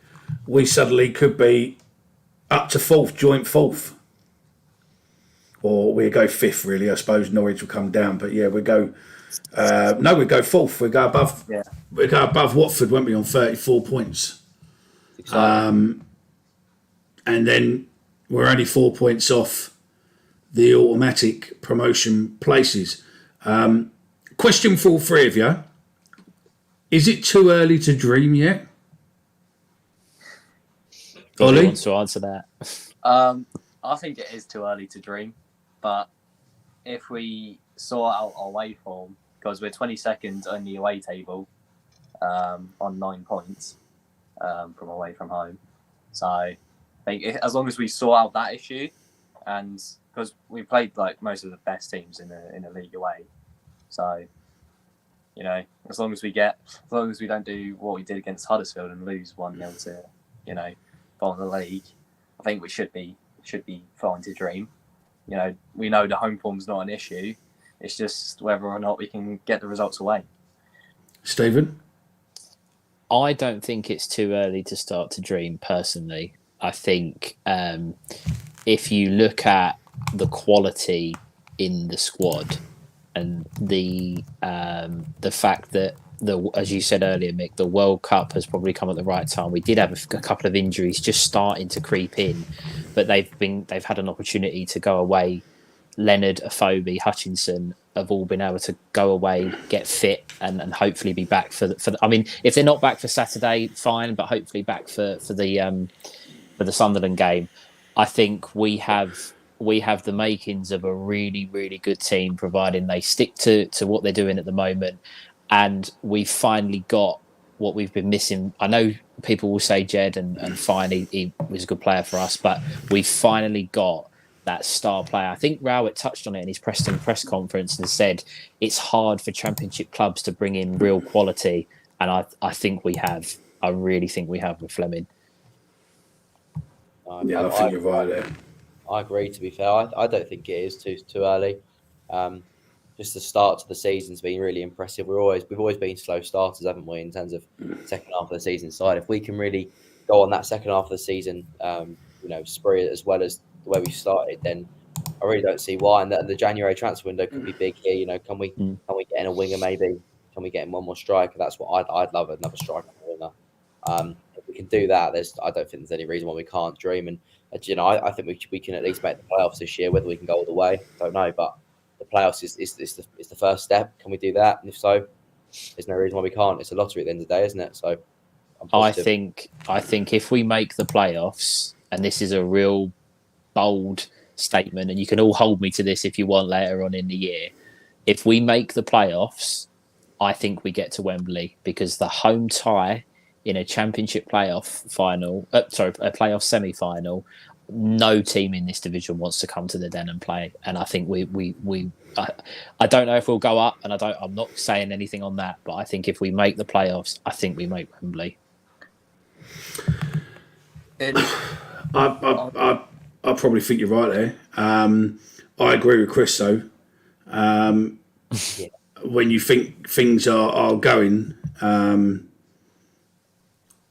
S5: we suddenly could be up to 4th, joint 4th. or we go fifth. Really, I suppose Norwich will come down, but yeah, we go. No, we go fourth. We go above.
S7: Yeah.
S5: We go above Watford, won't we, on 34 points?
S6: Exciting.
S5: And then we're only 4 points off the automatic promotion places. Question for all three of you: is it too early to dream yet?
S4: Ollie
S5: Ollie
S4: wants to answer that.
S8: I think it is too early to dream, but if we sort out our away form, because we're 22nd on the away table, on 9 points from away from home. So I think as long as we sort out that issue, and because we played like most of the best teams in the league away, so as long as we don't do what we did against Huddersfield and lose 1-0 to bottom of the league, I think we should be fine to dream. We know the home form's not an issue. It's just whether or not we can get the results away.
S5: Stephen?
S4: I don't think it's too early to start to dream, personally. I think if you look at the quality in the squad and the fact that, as you said earlier, Mick, the World Cup has probably come at the right time. We did have a couple of injuries just starting to creep in, but they've had an opportunity to go away. Leonard, Afobe, Hutchinson have all been able to go away, get fit, and hopefully be back for the. I mean, if they're not back for Saturday, fine, but hopefully back for the Sunderland game. I think we have the makings of a really, really good team, providing they stick to what they're doing at the moment. And we've finally got what we've been missing. I know people will say Jed and fine, he was a good player for us, but we've finally got that star player. I think Rowett touched on it in his Preston press conference and said it's hard for Championship clubs to bring in real quality. And I think we have. I really think we have with Fleming.
S5: I think you're right there.
S6: I agree, to be fair. I don't think it is too early. Just the start to the season's been really impressive. We've always been slow starters, haven't we, in terms of second half of the season side. If we can really go on that second half of the season, spree as well as the way we started, then I really don't see why. And the January transfer window could be big here. Can we get in a winger maybe? Can we get in one more striker? That's what I'd love, another striker winger. If we can do that, I don't think there's any reason why we can't dream. And I think we can at least make the playoffs this year. Whether we can go all the way, don't know, but the playoffs is the first step. Can we do that? And if so, there's no reason why we can't. It's a lottery at the end of the day, isn't it? So
S4: I think if we make the playoffs, and this is a real bold statement, and you can all hold me to this if you want later on in the year. If we make the playoffs, I think we get to Wembley, because the home tie in a Championship playoff final, a playoff semi-final, no team in this division wants to come to the Den and play. And I think I don't know if we'll go up, and I'm not saying anything on that, but I think if we make the playoffs, I think we make Wembley.
S5: I probably think you're right there. I agree with Chris though. When you think things are going,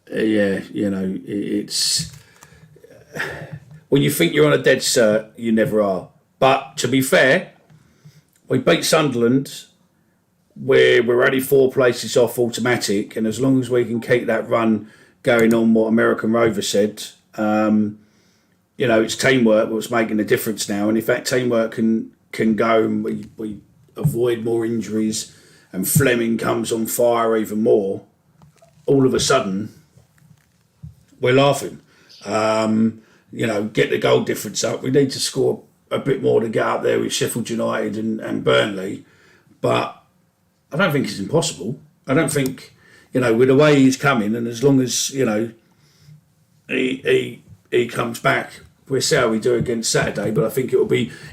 S5: it's when you think you're on a dead cert, you never are. But to be fair, we beat Sunderland, where we're only 4 places off automatic, and as long as we can keep that run going on, what American Rover said, it's teamwork what's making a difference now. And if that teamwork can go, and we avoid more injuries, and Fleming comes on fire even more, all of a sudden we're laughing. Get the goal difference up. We need to score a bit more to get up there with Sheffield United and Burnley, but I don't think it's impossible. I don't think, with the way he's coming, and as long as he comes back, we'll see how we do against Saturday. But I think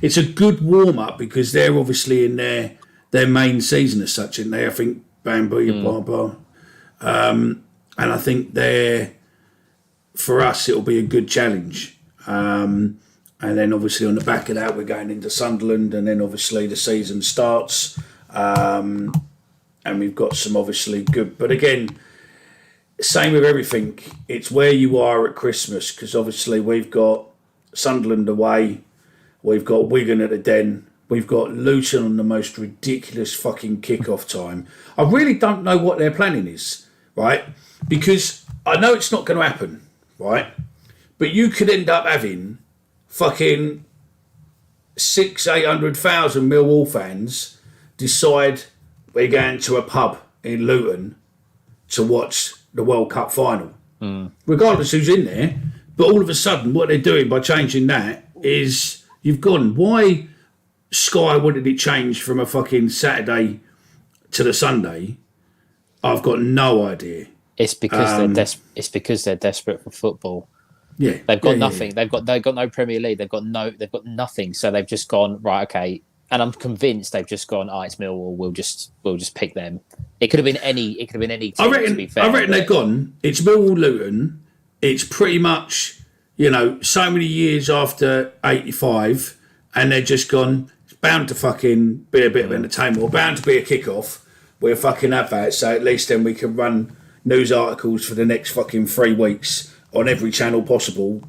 S5: it's a good warm up, because they're obviously in their main season as such, and I think Bambu, and I think for us it'll be a good challenge. And then obviously on the back of that, we're going into Sunderland, and then obviously the season starts, and we've got some obviously good. But again, same with everything. It's where you are at Christmas, because obviously we've got Sunderland away We've got Wigan at the Den. We've got Luton on the most ridiculous fucking kickoff time. I really don't know what their planning is, right? Because I know it's not going to happen, right? But you could end up having fucking 800,000 Millwall fans decide we're going to a pub in Luton to watch the World Cup final, regardless who's in there. But all of a sudden, what they're doing by changing that is you've gone, why Sky wanted it changed from a fucking Saturday to the Sunday, I've got no idea.
S4: It's because they're desperate for football.
S5: Yeah,
S4: they've got nothing. Yeah. They've got no Premier League. They've got nothing. So they've just gone right. Okay, and I'm convinced they've just gone. It's Millwall. We'll just pick them. It could have been any. It could have been any team. To be fair,
S5: I reckon they've gone. It's Millwall, Luton. It's pretty much so many years after '85, and they're just gone. It's bound to fucking be a bit of entertainment, or bound to be a kickoff. We'll fucking have that. So at least then we can run news articles for the next fucking 3 weeks on every channel possible,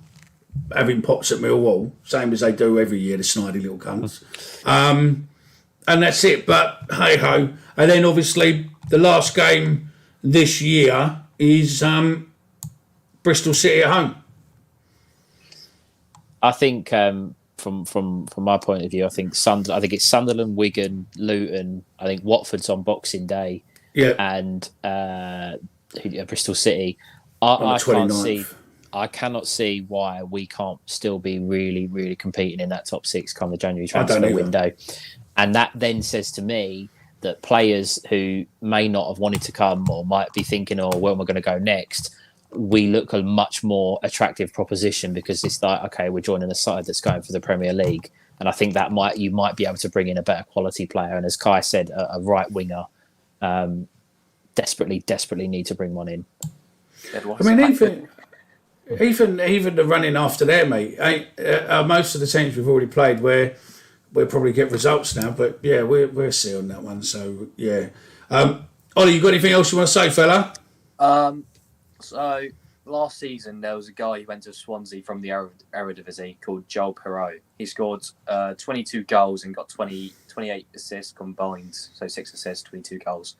S5: having pots at Millwall, same as they do every year, the snidey little cunts. And that's it. But hey ho. And then obviously the last game this year is Bristol City at home.
S4: I think from my point of view, I think it's Sunderland, Wigan, Luton. I think Watford's on Boxing Day.
S5: Yeah.
S4: And Bristol City. I cannot see why we can't still be really, really competing in that top 6 come the January transfer window. And that then says to me that players who may not have wanted to come or might be thinking, where am I going to go next? We look a much more attractive proposition because it's like, okay, we're joining a side that's going for the Premier League. And I think that you might be able to bring in a better quality player. And as Kai said, a right winger, desperately need to bring one in.
S5: I mean, even the running after there, mate. Most of the teams we've already played, we'll probably get results now. But yeah, we're see on that one. So yeah, Ollie, you got anything else you want to say, fella?
S8: So last season there was a guy who went to Swansea from the Eredivisie called Joel Perreault. He scored 22 goals and got 28 assists combined. So 6 assists, 22 goals.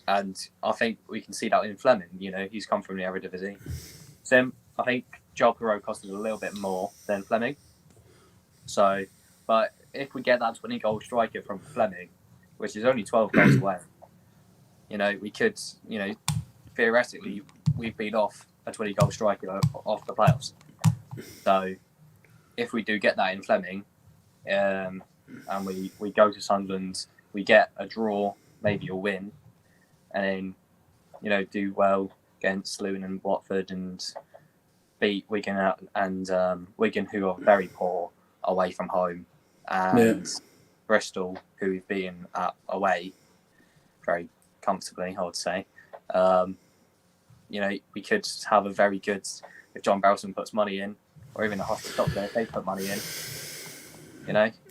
S8: And I think we can see that in Fleming. He's come from the Eredivisie. So I think Joel Perreault costed a little bit more than Fleming. So, but if we get that 20-goal striker from Fleming, which is only 12 goals away, we could, theoretically, we've been off a 20-goal striker off the playoffs. So, if we do get that in Fleming, and we go to Sunderland, we get a draw, maybe a win, and then, do well against Luton and Watford and beat Wigan out, and Wigan, who are very poor away from home, and Bristol, who we've beaten away very comfortably, I would say. We could have a very good, if John Barrelson puts money in, or even the Huddersfield there, if they put money in.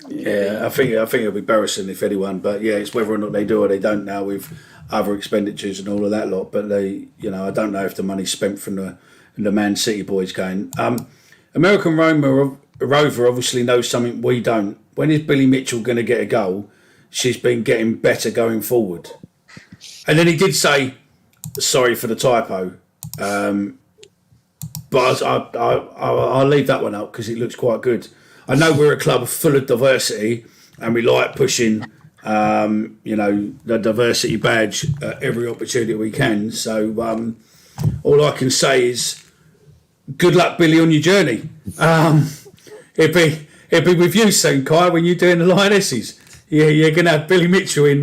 S5: Yeah, I think it'll be Barrison if anyone, but yeah, it's whether or not they do or they don't now with other expenditures and all of that lot. But I don't know if the money's spent from the Man City boys going. American Rover obviously knows something we don't. When is Billy Mitchell going to get a goal? She's been getting better going forward. And then he did say, sorry for the typo, but I'll leave that one up because it looks quite good. I know we're a club full of diversity and we like pushing, the diversity badge at every opportunity we can. So all I can say is good luck, Billy, on your journey. It'll be with you soon, Kai, when you're doing the Lionesses. Yeah, you're going to have Billy Mitchell in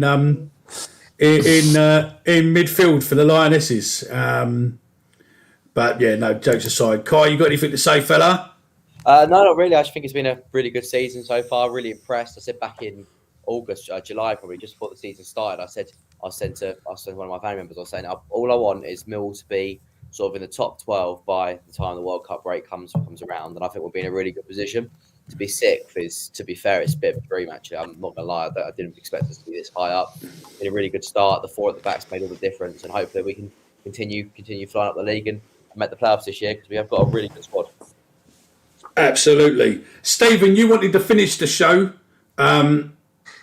S5: midfield for the Lionesses. But yeah, no, jokes aside. Kai, you got anything to say, fella?
S6: No, not really. I just think it's been a really good season so far. Really impressed. I said back in August, July, probably just before the season started. I said one of my family members, I was saying, all I want is Mill to be sort of in the top 12 by the time the World Cup break comes around, and I think we'll be in a really good position. To be sixth is, to be fair, it's a bit of a dream. Actually, I'm not gonna lie, I didn't expect us to be this high up. Been a really good start. The 4 at the back's made all the difference, and hopefully we can continue flying up the league and make the playoffs this year because we have got a really good squad.
S5: Absolutely. Stephen, you wanted to finish the show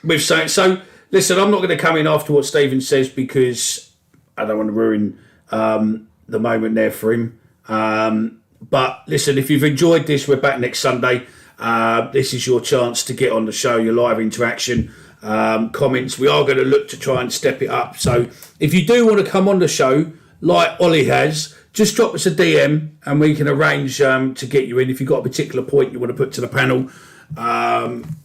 S5: with saying, so listen, I'm not going to come in after what Stephen says because I don't want to ruin the moment there for him. But listen, if you've enjoyed this, we're back next Sunday. This is your chance to get on the show, your live interaction, comments. We are going to look to try and step it up. So if you do want to come on the show, like Ollie has, just drop us a DM and we can arrange to get you in. If you've got a particular point you want to put to the panel,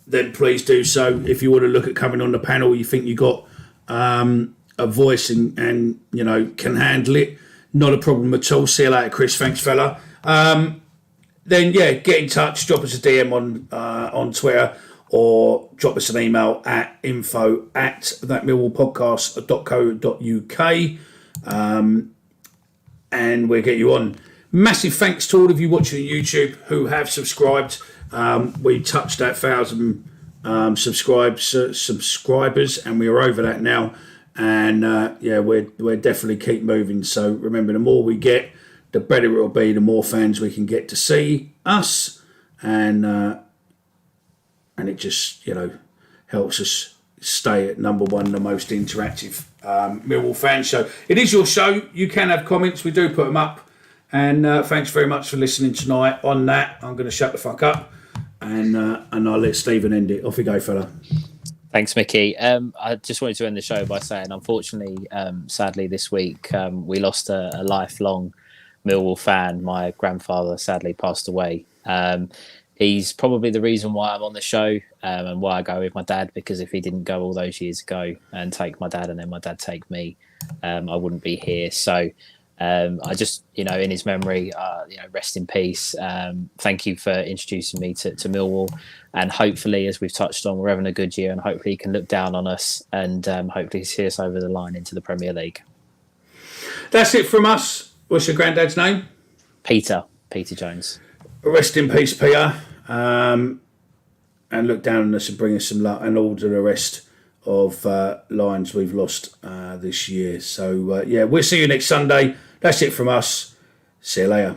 S5: then please do so. If you want to look at coming on the panel, you think you got a voice and you know can handle it, not a problem at all. See you later, Chris. Thanks, fella. Then yeah, get in touch. Drop us a DM on Twitter or drop us an email at info@thatmillwallpodcast.co.uk. And we'll get you on. Massive thanks to all of you watching on YouTube who have subscribed. We touched that 1,000 subscribers, and we are over that now. And yeah, we're definitely keep moving. So remember, the more we get, the better it will be. The more fans we can get to see us, and it just helps us stay at number one, the most interactive Millwall fan show. It is your show. You can have comments. We do put them up. And thanks very much for listening tonight. On that, I'm going to shut the fuck up and I'll let Stephen end it. Off you go, fella.
S4: Thanks, Mickey. I just wanted to end the show by saying, unfortunately, sadly this week, we lost a lifelong Millwall fan. My grandfather sadly passed away. He's probably the reason why I'm on the show and why I go with my dad, because if he didn't go all those years ago and take my dad and then my dad take me, I wouldn't be here. So I just, in his memory, rest in peace. Thank you for introducing me to Millwall. And hopefully, as we've touched on, we're having a good year and hopefully he can look down on us and hopefully see us over the line into the Premier League.
S5: That's it from us. What's your granddad's name?
S4: Peter Jones.
S5: Rest in peace, Peter. And look down on us and bring us some luck and all to the rest of Lions we've lost this year. So, yeah, we'll see you next Sunday. That's it from us. See you later.